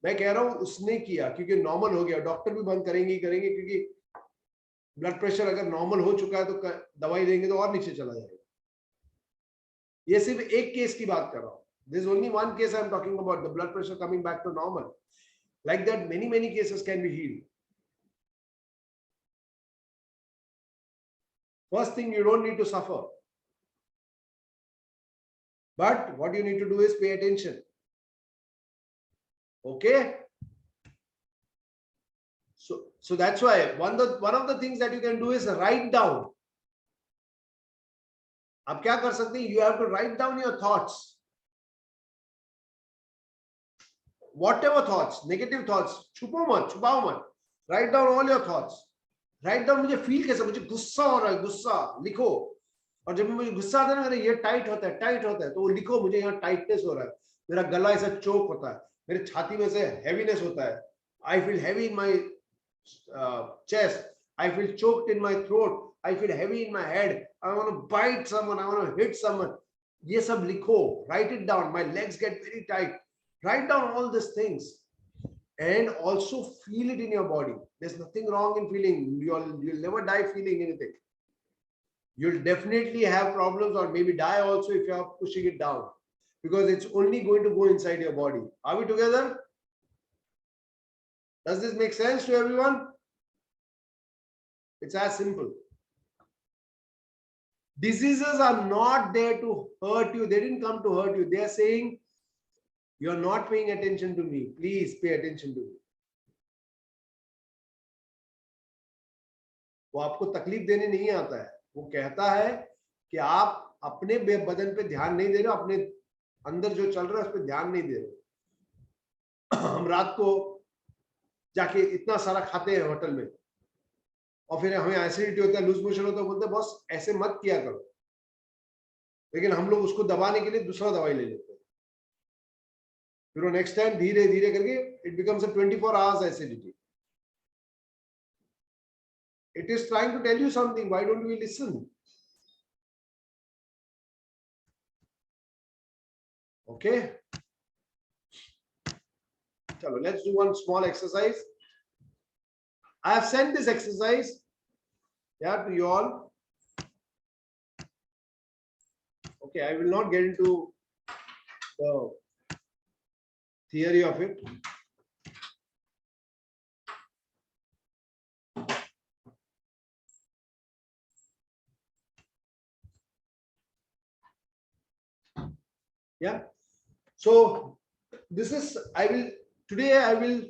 मैं कह रहा हूं उसने किया क्योंकि नॉर्मल हो गया. डॉक्टर भी बंद करेंगे ही करेंगे, क्योंकि ब्लड प्रेशर अगर नॉर्मल हो चुका है तो दवाई देंगे तो और नीचे चला जाएगा. ये सिर्फ एक केस की बात कर रहा हूं. There is only one case I am talking about, the blood pressure coming back to normal. Like that, many cases can be healed. First thing, you don't need to suffer. But what you need to do is pay attention. Okay? So that's why one of the things that you can do is write down. आप क्या कर सकते हैं? You have to write down your thoughts. Whatever thoughts, negative thoughts, छुपाओ मत. Write down all your thoughts. Write down मुझे feel कैसा, मुझे गुस्सा हो रहा है, गुस्सा लिखो. और जब मुझे गुस्सा आता है ना, अरे ये टाइट होता है, तो वो लिखो मुझे यहाँ टाइटनेस हो रहा है, मेरा गला ऐसा चोक होता है, मेरे छाती में से हैवीनेस होता है, I feel heavy in my chest, I feel choked in my throat, I feel heavy in my head, I want to bite someone, I want to hit someone. ये सब लिखो, write it down. My legs get very tight. Write down all these things and also feel it in your body. There's nothing wrong in feeling. You'll never die feeling anything. You'll definitely have problems or maybe die also if you are pushing it down, because it's only going to go inside your body. Are we together? Does this make sense to everyone? It's as simple. Diseases are not there to hurt you. They didn't come to hurt you. They are saying, you are not paying attention to me. Please pay attention to me. वो आपको तकलीफ देने नहीं आता है, वो कहता है कि आप अपने बदन पे ध्यान नहीं दे रहे हो, अपने अंदर जो चल रहा है उस पे ध्यान नहीं दे रहे हो। हम रात को जाके इतना सारा खाते हैं होटल में और फिर हमें एसिडिटी होता है, लूज मोशन होता है, बोलते हैं बॉस ऐसे मत किया करो, लेकिन हम लोग उसको दबाने के लिए दूसरा दवाई ले लेते हैं। फिर नेक्स्ट टाइम धीरे धीरे करके it becomes a 24 hours acidity. It is trying to tell you something. Why don't we listen? Okay. Chalo, let's do one small exercise. I have sent this exercise, yeah, to you all. Okay, I will not get into the theory of it. Yeah. So this is, today I will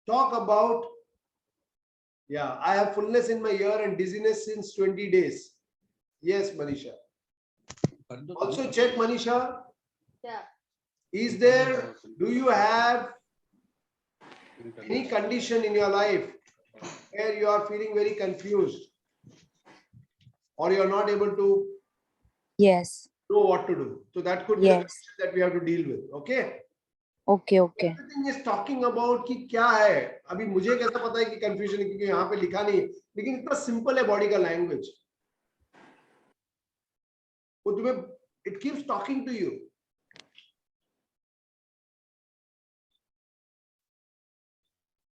talk about, yeah, I have fullness in my ear and dizziness since 20 days. Yes, Manisha. Also check, Manisha. Yeah. Is there, do you have any condition in your life where you are feeling very confused or you are not able to Yes. know what to do? So that could be the condition that we have to deal with. Okay. Okay. Okay. Everything is talking about कि क्या है. अभी मुझे कैसा पता है कि confusion है क्योंकि यहाँ पे लिखा नहीं है, लेकिन इतना simple है body का language. वो तुम्हें, it keeps talking to you.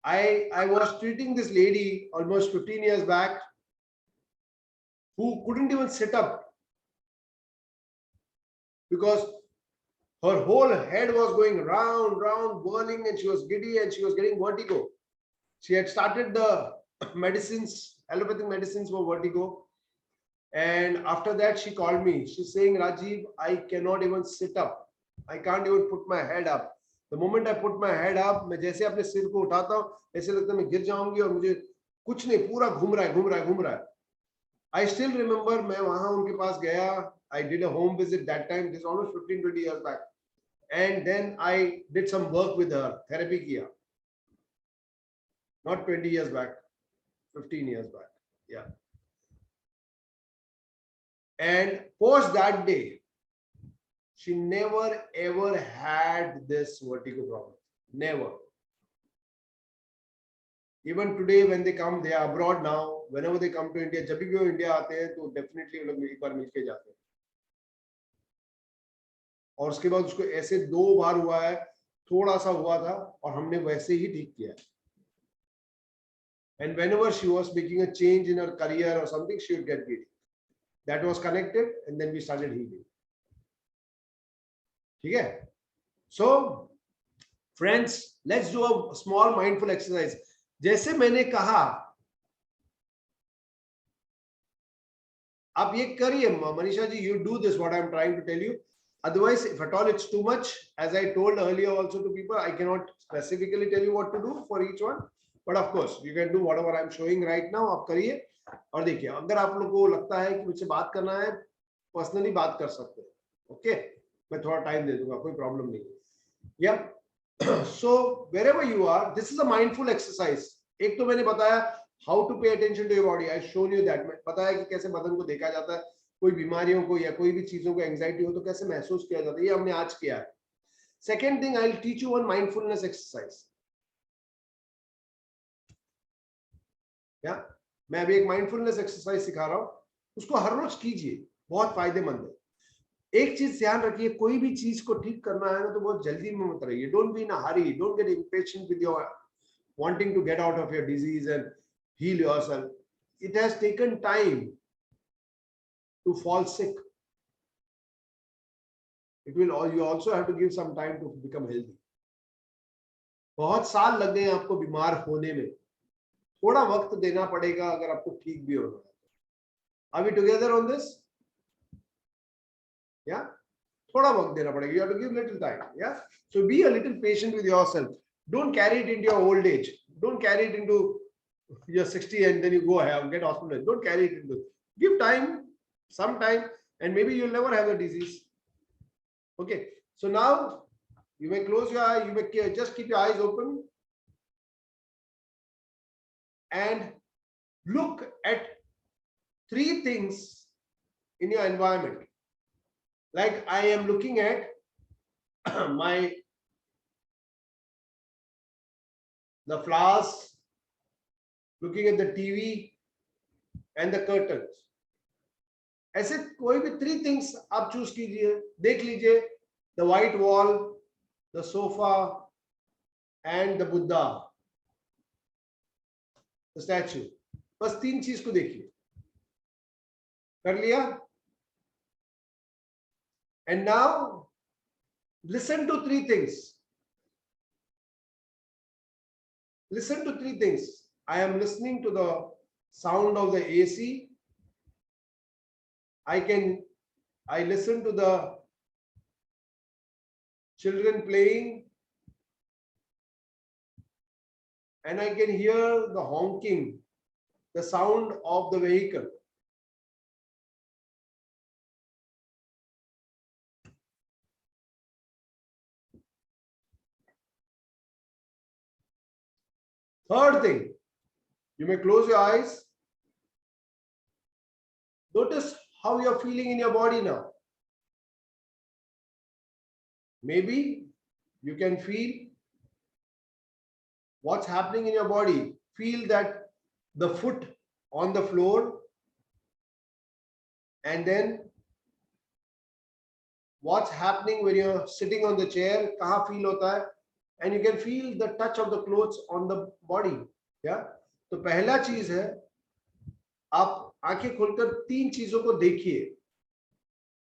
I was treating this lady almost 15 years back who couldn't even sit up because her whole head was going round, whirling, and she was giddy and she was getting vertigo. She had started the medicines, allopathic medicines for vertigo. And after that, she called me. She's saying, Rajiv, I cannot even sit up. I can't even put my head up. The moment I put my head up, मैं जैसे अपने सिर को उठाता हूँ, ऐसे लगता है मैं गिर जाऊंगी और मुझे कुछ नहीं, पूरा घूम रहा है. I still remember मैं वहां उनके पास गया. I did a home visit that time. This is almost 15-20 years back. And then I did some work with her, therapy kiya. Not 20 years back, 15 years back. Yeah. And post that day, she never ever had this vertigo problem. Never. Even today, when they come, they are abroad now. Whenever they come to India, जब भी वो India आते हैं, तो definitely वो लोग एक बार मिलके जाते हैं. और उसके बाद उसको ऐसे 2 बार हुआ है, थोड़ा सा हुआ था और हमने वैसे ही ठीक किया. And whenever she was making a change in her career or something, she would get giddy. That was connected, and then we started healing. Okay. So, friends, let's do a small mindful exercise. जैसे मैंने कहा, आप ये करिए, Manisha ji, you do this, what I'm trying to tell you. Otherwise, if at all it's too much, as I told earlier also to people, I cannot specifically tell you what to do for each one. But of course, you can do whatever I'm showing right now. आप करिए और देखिए, अगर आप लोगों को लगता है कि मुझसे बात करना है, पर्सनली बात कर सकते हैं. ओके, मैं थोड़ा टाइम दे दूंगा, कोई प्रॉब्लम नहीं. या so wherever you are, this is a mindful exercise. एक तो मैंने बताया how to pay attention to your body. I shown you that. मैं बताया कि कैसे बदन को देखा जाता है. कोई बीमारियों को या कोई भी चीजों को एंजाइटी हो तो कैसे महसूस किया जाता है, ये हमने आज किया है. Second thing, I will teach you one mindfulness exercise. या मैं अभी एक माइंडफुलनेस एक्सरसाइज सिखा रहा हूं, उसको हर रोज कीजिए, बहुत फायदेमंद है. एक चीज ध्यान रखिए, कोई भी चीज को ठीक करना है ना तो बहुत जल्दी में मत रहिए. Don't be in a Hari, don't get impatient with your wanting to get out of your disease and heal yourself. It has taken time to fall sick. You also have to give some time to become healthy. बहुत साल लग गए आपको बीमार होने में, थोड़ा वक्त देना पड़ेगा अगर आपको ठीक भी होना है. Are we together on this? Yeah, थोड़ा वक्त देना पड़ेगा. You have to give little time. Yeah, so be a little patient with yourself. Don't carry it into your old age. Don't carry it into your 60 and then you go have get hospitalized. Don't carry it into. Give time, some time, and maybe you'll never have the disease. Okay, so now you may close your eye. You may just keep your eyes open and look at 3 things in your environment. Like I am looking at the flowers, looking at the TV and the curtains. ऐसे कोई भी 3 things आप choose कीजिए, देख लीजिए. The white wall, the sofa and the Buddha, the statue. बस 3 चीज को देखिए. कर लिया? And now listen to 3 things. Listen to 3 things. I am listening to the sound of the AC. I listen to the children playing, and I can hear the honking, the sound of the vehicle. Third thing, you may close your eyes. Notice how you're feeling in your body now. Maybe you can feel what's happening in your body. Feel that the foot on the floor, and then what's happening when you're sitting on the chair. Kahan feel hota hai? And you can feel the touch of the clothes on the body. Yeah. तो पहला चीज है, आप आंखें खोलकर 3 चीजों को देखिए.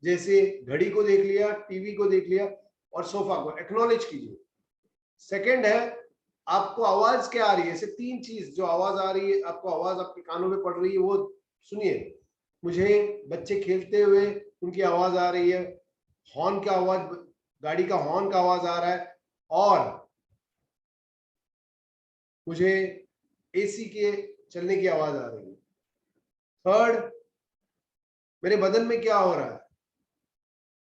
जैसे घड़ी को देख लिया, टीवी को देख लिया और सोफा को एक्नॉलेज कीजिए. सेकंड है, आपको आवाज क्या आ रही है. ऐसे 3 चीज जो आवाज आ रही है, आपको आवाज आपके कानों में पड़ रही है, वो सुनिए. मुझे बच्चे खेलते हुए उनकी आवाज आ रही है, हॉर्न का आवाज, गाड़ी का हॉर्न का आवाज आ रहा है, और मुझे एसी के चलने की आवाज आ रही है. थर्ड, मेरे बदन में क्या हो रहा है.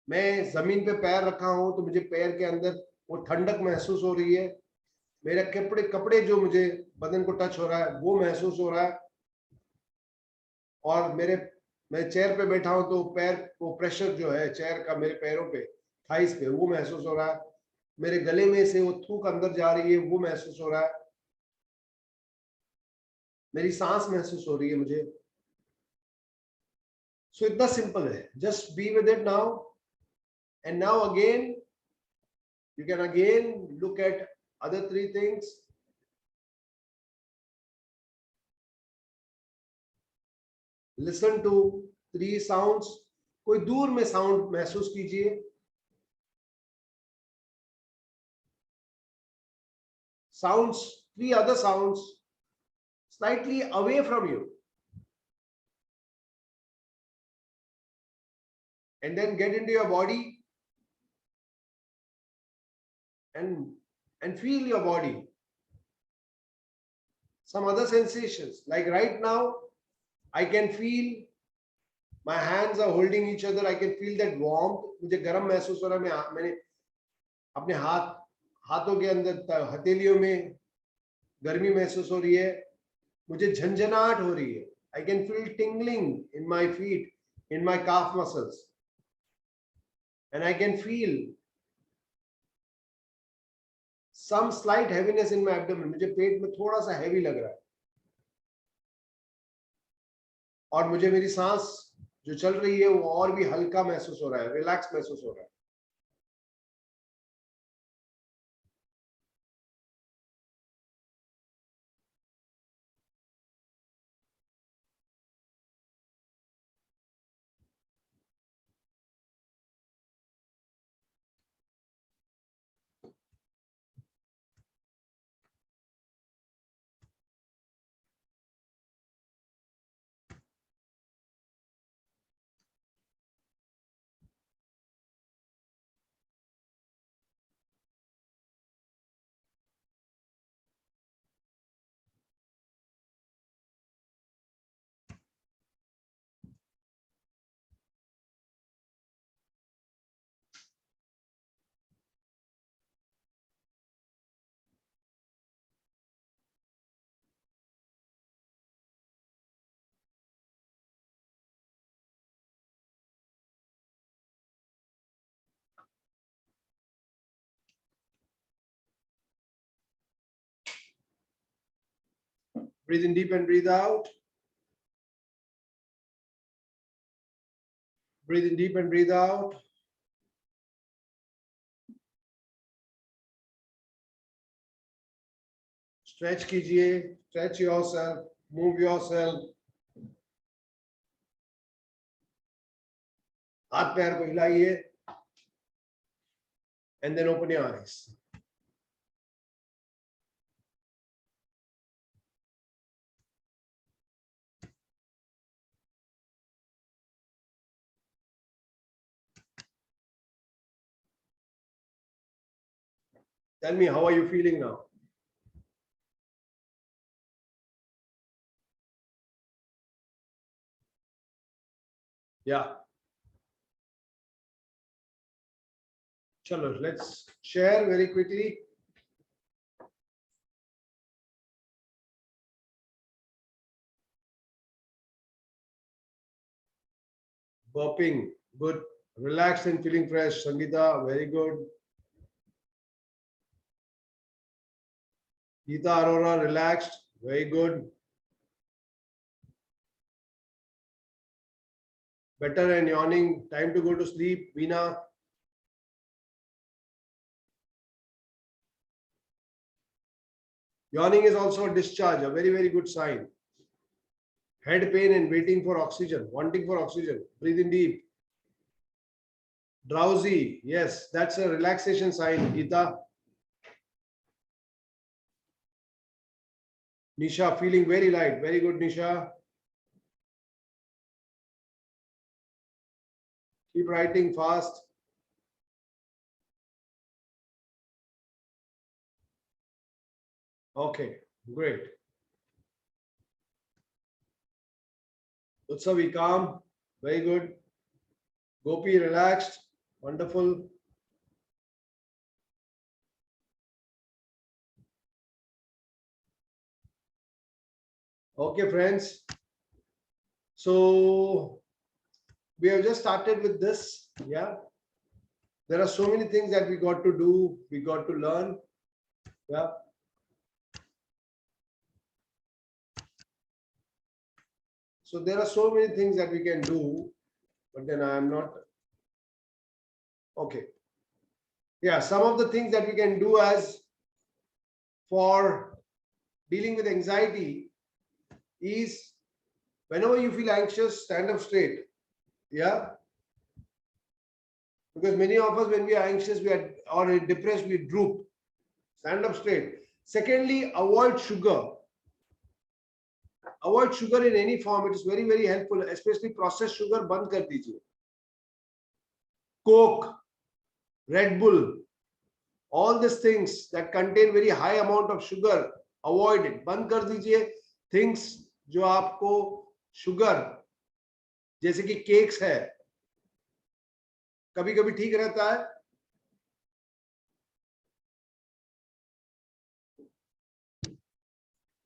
मैं जमीन पे पैर रखा हूं तो मुझे पैर के अंदर वो ठंडक महसूस हो रही है. मेरे कपड़े जो मुझे बदन को टच हो रहा है वो महसूस हो रहा है. और मैं चेयर पे बैठा हूं तो पैर वो प्रेशर जो है चेयर का मेरे पैरों पे, थाइस पे, वो महसूस हो रहा है. मेरे गले में से वो थूक अंदर जा रही है, वो महसूस हो रहा है. मेरी सांस महसूस हो रही है मुझे. सो इतना सिंपल है. Just be with it now. And now again you can again look at other 3 things. Listen to 3 sounds. कोई दूर में साउंड महसूस कीजिए. Sounds, 3 other sounds slightly away from you. And then get into your body and feel your body. Some other sensations, like right now I can feel my hands are holding each other. I can feel that warmth. मुझे गर्म महसूस हो रहा है. मैंने अपने हाथों के अंदर हथेलियों में गर्मी महसूस हो रही है. मुझे झंझनाहट हो रही है. I can feel tingling in my feet. in my calf muscles, and I can feel some slight heaviness in my abdomen. मुझे पेट में थोड़ा सा heavy लग रहा है, और मुझे मेरी सांस जो चल रही है वो और भी हल्का महसूस हो रहा है, रिलैक्स महसूस हो रहा है. Breathe in deep and breathe out. Breathe in deep and breathe out. Stretch कीजिए, stretch yourself, move yourself. हाथ पैर को हिलाइए, and then open your eyes. Tell me, how are you feeling now? Yeah. Chalo, let's share very quickly. Burping, good. Relaxed and feeling fresh. Sangeeta, very good. Geeta Arora, relaxed, very good. Better and yawning, time to go to sleep. Veena. Yawning is also a discharge, a very, very good sign. Head pain and waiting for oxygen, wanting for oxygen. Breathe in deep. Drowsy, yes, that's a relaxation sign, Geeta. Nisha, feeling very light. Very good, Nisha. Keep writing fast. Okay, great. Utsavi, calm. Very good. Gopi, relaxed. Wonderful. Okay, friends. So we have just started with this. Yeah. There are so many things that we got to do. We got to learn. Yeah. So there are so many things that we can do, but then I am not. Okay. Yeah. Some of the things that we can do as for dealing with anxiety is whenever you feel anxious, stand up straight. Yeah. Because many of us, when we are anxious, we are or depressed, we droop. Stand up straight. Secondly, avoid sugar. Avoid sugar in any form. It is very, very helpful, especially processed sugar. बंद कर दीजिए. Coke, Red Bull, all these things that contain very high amount of sugar, avoid it. बंद कर दीजिए. Things जो आपको sugar, जैसे कि cakes है, कभी कभी ठीक रहता है.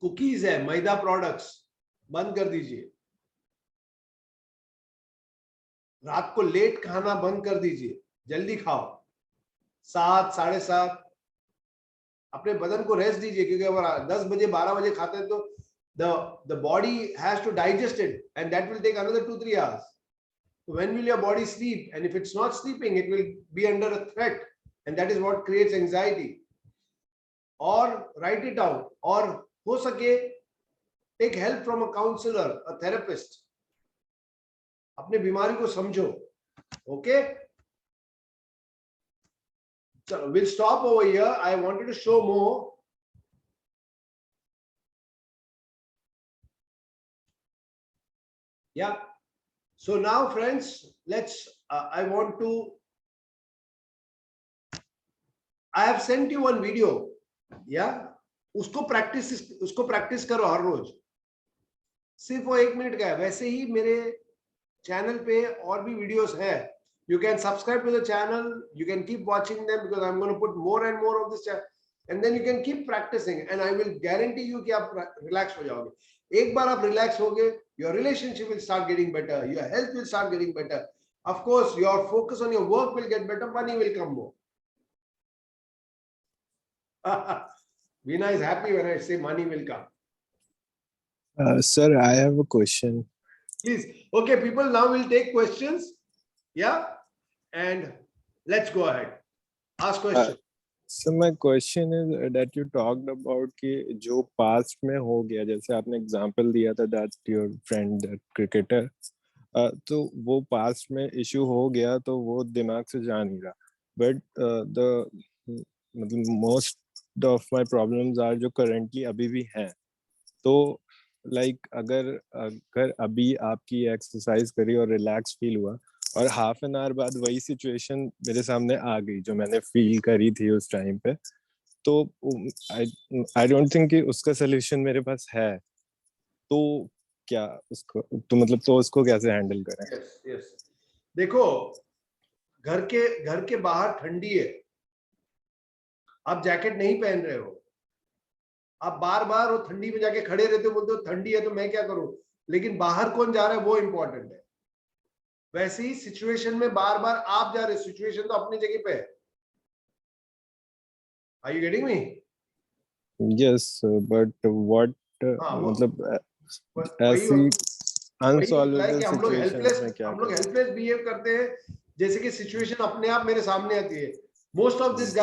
कुकीज है, मैदा प्रोडक्ट्स बंद कर दीजिए. रात को लेट खाना बंद कर दीजिए, जल्दी खाओ, 7, 7:30। अपने बदन को रेस्ट दीजिए, क्योंकि अगर 10 बजे 12 बजे खाते हैं तो the body has to digest it, and that will take another 2-3 hours. So when will your body sleep? And if it's not sleeping, it will be under a threat, and that is what creates anxiety. Or write it out, or हो सके take help from a counselor, a therapist. अपने बीमारी को समझो. Okay, so we'll stop over here. I wanted to show more. Yeah. So now, friends, let's. I have sent you one video. Yeah. उसको practice करो हर रोज. सिर्फ वो 1 minute का है. वैसे ही मेरे चैनल पे और भी वीडियोस है. You can subscribe to the channel. You can keep watching them, because I'm going to put more and more of this channel. And then you can keep practicing, and I will guarantee you कि आप relax हो जाओगे. एक बार आप relax होगे, your relationship will start getting better, your health will start getting better. Of course, your focus on your work will get better, money will come more. Veena is happy when I say money will come. Sir, I have a question. Please. Okay, people, now we'll take questions. Yeah, and let's go ahead. Ask question. So my question is that you talked about कि जो past में हो गया, जैसे आपने example दिया था that your friend that cricketer, तो वो past में issue हो गया तो वो दिमाग से जा नहीं रहा. But मतलब most of my problems are जो currently अभी भी हैं. तो like अगर अभी आपकी exercise करी और relax feel हुआ और हाफ एन आवर बाद वही सिचुएशन मेरे सामने आ गई जो मैंने फील करी थी उस टाइम पे, तो आई डोंट थिंक कि उसका सलूशन मेरे पास है. तो क्या उसको तो मतलब तो उसको कैसे हैंडल करें? Yes. देखो, घर के बाहर ठंडी है, आप जैकेट नहीं पहन रहे हो, आप बार बार वो ठंडी में जाके खड़े रहते हो, बोलते हो ठंडी है तो मैं क्या करूं, लेकिन बाहर कौन जा रहा है वो इंपॉर्टेंट है. वैसे ही सिचुएशन में बार बार आप जा रहे, सिचुएशन तो अपनी जगह पे है. Are you getting me? Yes, but what मतलब ऐसी अनसॉल्वेबल सिचुएशंस में क्या हम लोग हेल्पलेस बिहेव करते हैं, जैसे कि सिचुएशन अपने आप मेरे सामने आती है. Most of this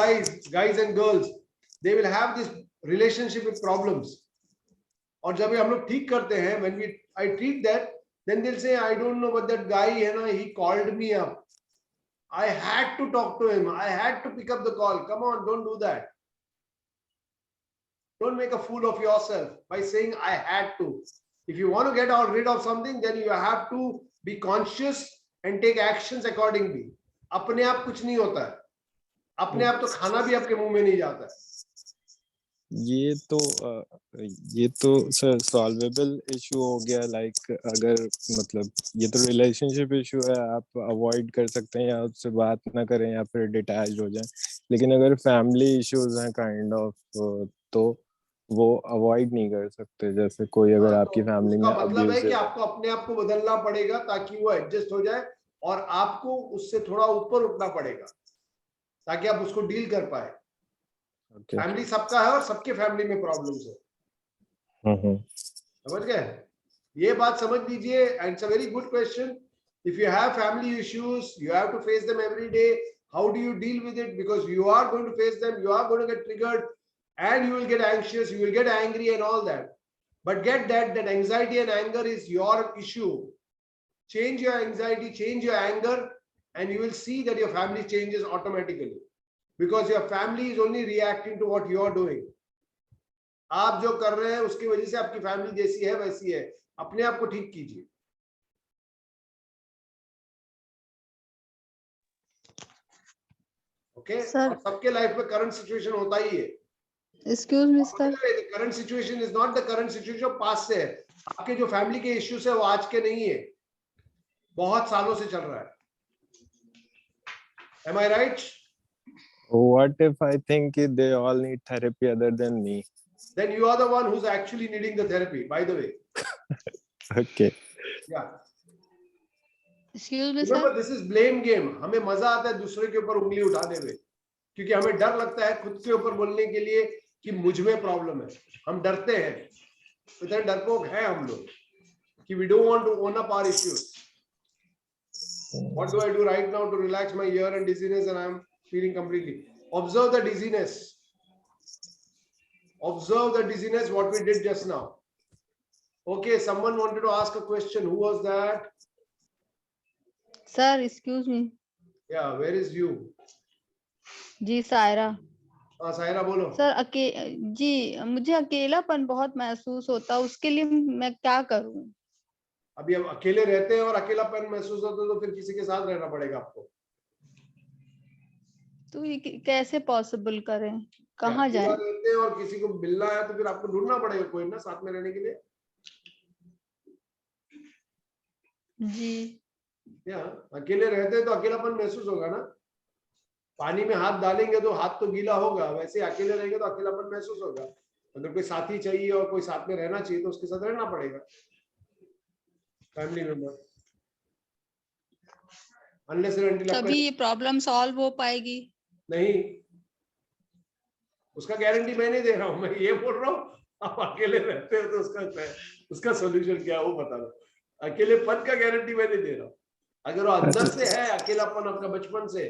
guys and girls, they will have this relationship with problems. और जब हम लोग ठीक करते हैं, when I treat that, then they'll say, I don't know, but that guy है ना, he called me up, I had to talk to him, I had to pick up the call. Come on, don't do that. Don't make a fool of yourself by saying I had to. If you want to get rid of something, then you have to be conscious and take actions accordingly. अपने आप कुछ नहीं होता है, अपने आप तो खाना भी आपके मुंह में नहीं जाता है. ये तो सर सॉल्वेबल इशू हो गया. लाइक अगर मतलब ये तो रिलेशनशिप इशू है, आप अवॉइड कर सकते हैं या उससे बात ना करें या फिर डिटैच हो जाएं. लेकिन अगर फैमिली इश्यूज हैं काइंड ऑफ, तो वो अवॉइड नहीं कर सकते. जैसे कोई अगर आपकी फैमिली में मतलब है कि आपको अपने आप को बदलना पड़ेगा ताकि वो एडजस्ट हो जाए, और आपको उससे थोड़ा ऊपर उठना पड़ेगा ताकि आप उसको डील कर पाए. फैमिली सबका है और सबके फैमिली में प्रॉब्लम्स है. समझ गए? ये बात समझ लीजिए. And it's a very good question. If you have family issues, you have to face them every day. How do you deal with it? Because you are going to face them, you are going to get triggered, and you will get anxious, you will get angry and all that. But get that anxiety and anger is your issue. Change your anxiety, change your anger, and you will see that your family changes automatically, because your family is only reacting to what you are doing. आप जो कर रहे हैं उसकी वजह से आपकी family जैसी है वैसी है. अपने आप को ठीक कीजिए. ओके? और सबके लाइफ में करंट सिचुएशन होता ही है. Excuse me, sir. The current situation is not the current situation of past से है. आपके जो फैमिली के इश्यूज है वो आज के नहीं है, बहुत सालों से चल रहा है. Am I right? What if I think they all need therapy other than me? Then you are the one who's actually needing the therapy, by the way. Okay. Yeah. Excuse me Remember, sir, this is blame game. हमें मजा आता है दूसरे के ऊपर उंगली उठाने में, क्योंकि हमें डर लगता है खुद के ऊपर बोलने के लिए कि मुझ में प्रॉब्लम है। हम डरते हैं, इतना डरपोक है हम लोग कि we don't want to own up our issues. What do I do right now to relax my ear and dizziness, and I am feeling completely? Observe the dizziness. Observe the dizziness, what we did just now. Okay, someone wanted to ask a question. Who was that? Sir excuse me, Yeah, where is you? जी सायरा। हाँ, सायरा बोलो। Sir जी मुझे अकेलापन बहुत महसूस होता है, उसके लिए मैं क्या करूं? अभी हम अकेले रहते हैं और अकेलापन महसूस होता है, तो फिर किसी के साथ रहना पड़ेगा आपको। तो ये कैसे पॉसिबल करें, कहाँ अकेला जाएं? रहते हैं और किसी को मिलना है तो फिर आपको ढूंढना पड़ेगा कोई ना साथ में रहने के लिए। जी या अकेले रहते हैं तो अकेलापन महसूस होगा ना। पानी में हाथ डालेंगे तो हाथ तो गीला होगा, वैसे अकेले रहेंगे तो अकेलापन महसूस होगा। अगर कोई साथी चाहिए और कोई साथ में रहना चाहिए तो उसके साथ रहना पड़ेगा, family member. Unless and until तभी ये प्रॉब्लम सॉल्व हो पाएगी। नहीं, उसका गारंटी मैं नहीं दे रहा हूं, मैं ये बोल रहा हूँ आप अकेले रहते हो तो उसका सोल्यूशन क्या है वो बता दो। अकेलेपन का गारंटी मैं नहीं दे रहा हूँ। अगर वो अंदर से है अकेलापन आपका बचपन से,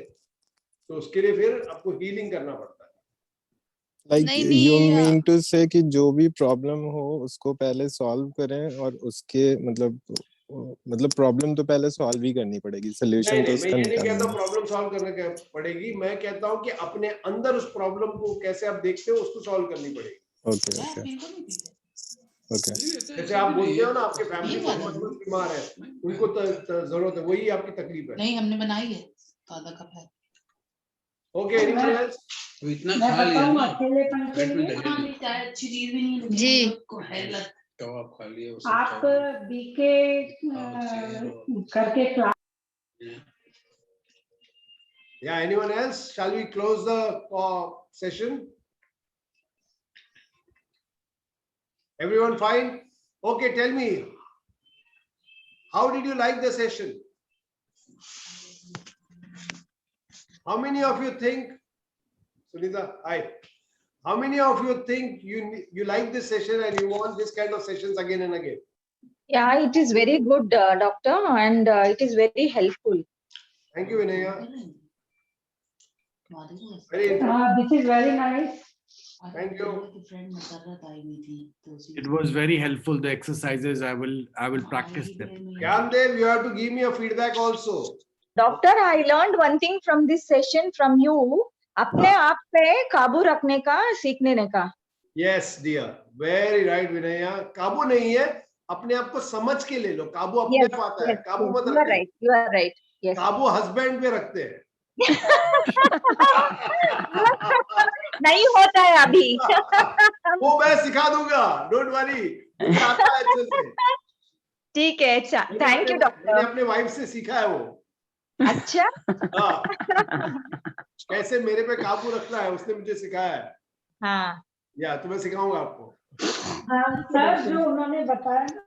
तो उसके लिए फिर आपको हीलिंग करना पड़ता है। लाइक नहीं, यू नहीं, मीन टू से कि जो भी प्रॉब्लम हो उसको पहले सॉल्व करें और उसके मतलब प्रॉब्लम तो पहले सॉल्व ही करनी पड़ेगी, नहीं सोल्यूशन तो नहीं, मैं उसका ये नहीं निकालना कहता है। प्रॉब्लम सॉल्व करने का पड़ेगी, मैं कहता हूँ कि अपने अंदर उस प्रॉब्लम को कैसे आप देखते हो उसको सॉल्व करनी पड़ेगी। Okay okay okay. जैसे आप बोलते हो ना आपके फैमिली में बचपन बीमार है, उनको जरूरत है, वही आपकी तकलीफ है। नहीं हमने बनाई है तो आधा कप है। Okay, anyone else? इतना खा लिया ना, अकेलेपन के पेट में लिए जगह नहीं। चाय अच्छी चीज भी नहीं है, जी। को है लत। कबाब खा लिया, वो सब आप खा लिया। बीके करके class. Yeah, anyone else? Shall we close the session? Everyone fine? Okay, tell me, how did you like the session? How many of you think, Sunita, hi. How many of you think you like this session and you want this kind of sessions again and again? Yeah, it is very good, doctor, and it is very helpful. Thank you, Vinaya. Very This is very nice. Thank you. It was very helpful. The exercises, I will practice them. Gyandev, you have to give me a feedback also. Doctor, I learned one thing from this session from you. अपने आप पे काबू रखने का, सीखने का. Yes, dear. Very right, Vinaya. काबू नहीं है, अपने आप को समझ के ले लो। काबू अपने आप आता है, काबू मत You are रखो। right. You are right. Yes. काबू हस्बैंड पे रखते हैं। नहीं होता है अभी. वो मैं सिखा दूंगा, डोंट वरी, मुझे आता है अच्छे से। ठीक है, अच्छा, थैंक यू मैंने डॉक्टर. अपने वाइफ से सीखा है वो। अच्छा. हाँ, कैसे मेरे पे काबू रखना है उसने मुझे सिखाया है। हाँ. या तो मैं सिखाऊंगा आपको। सर जो उन्होंने बताया ना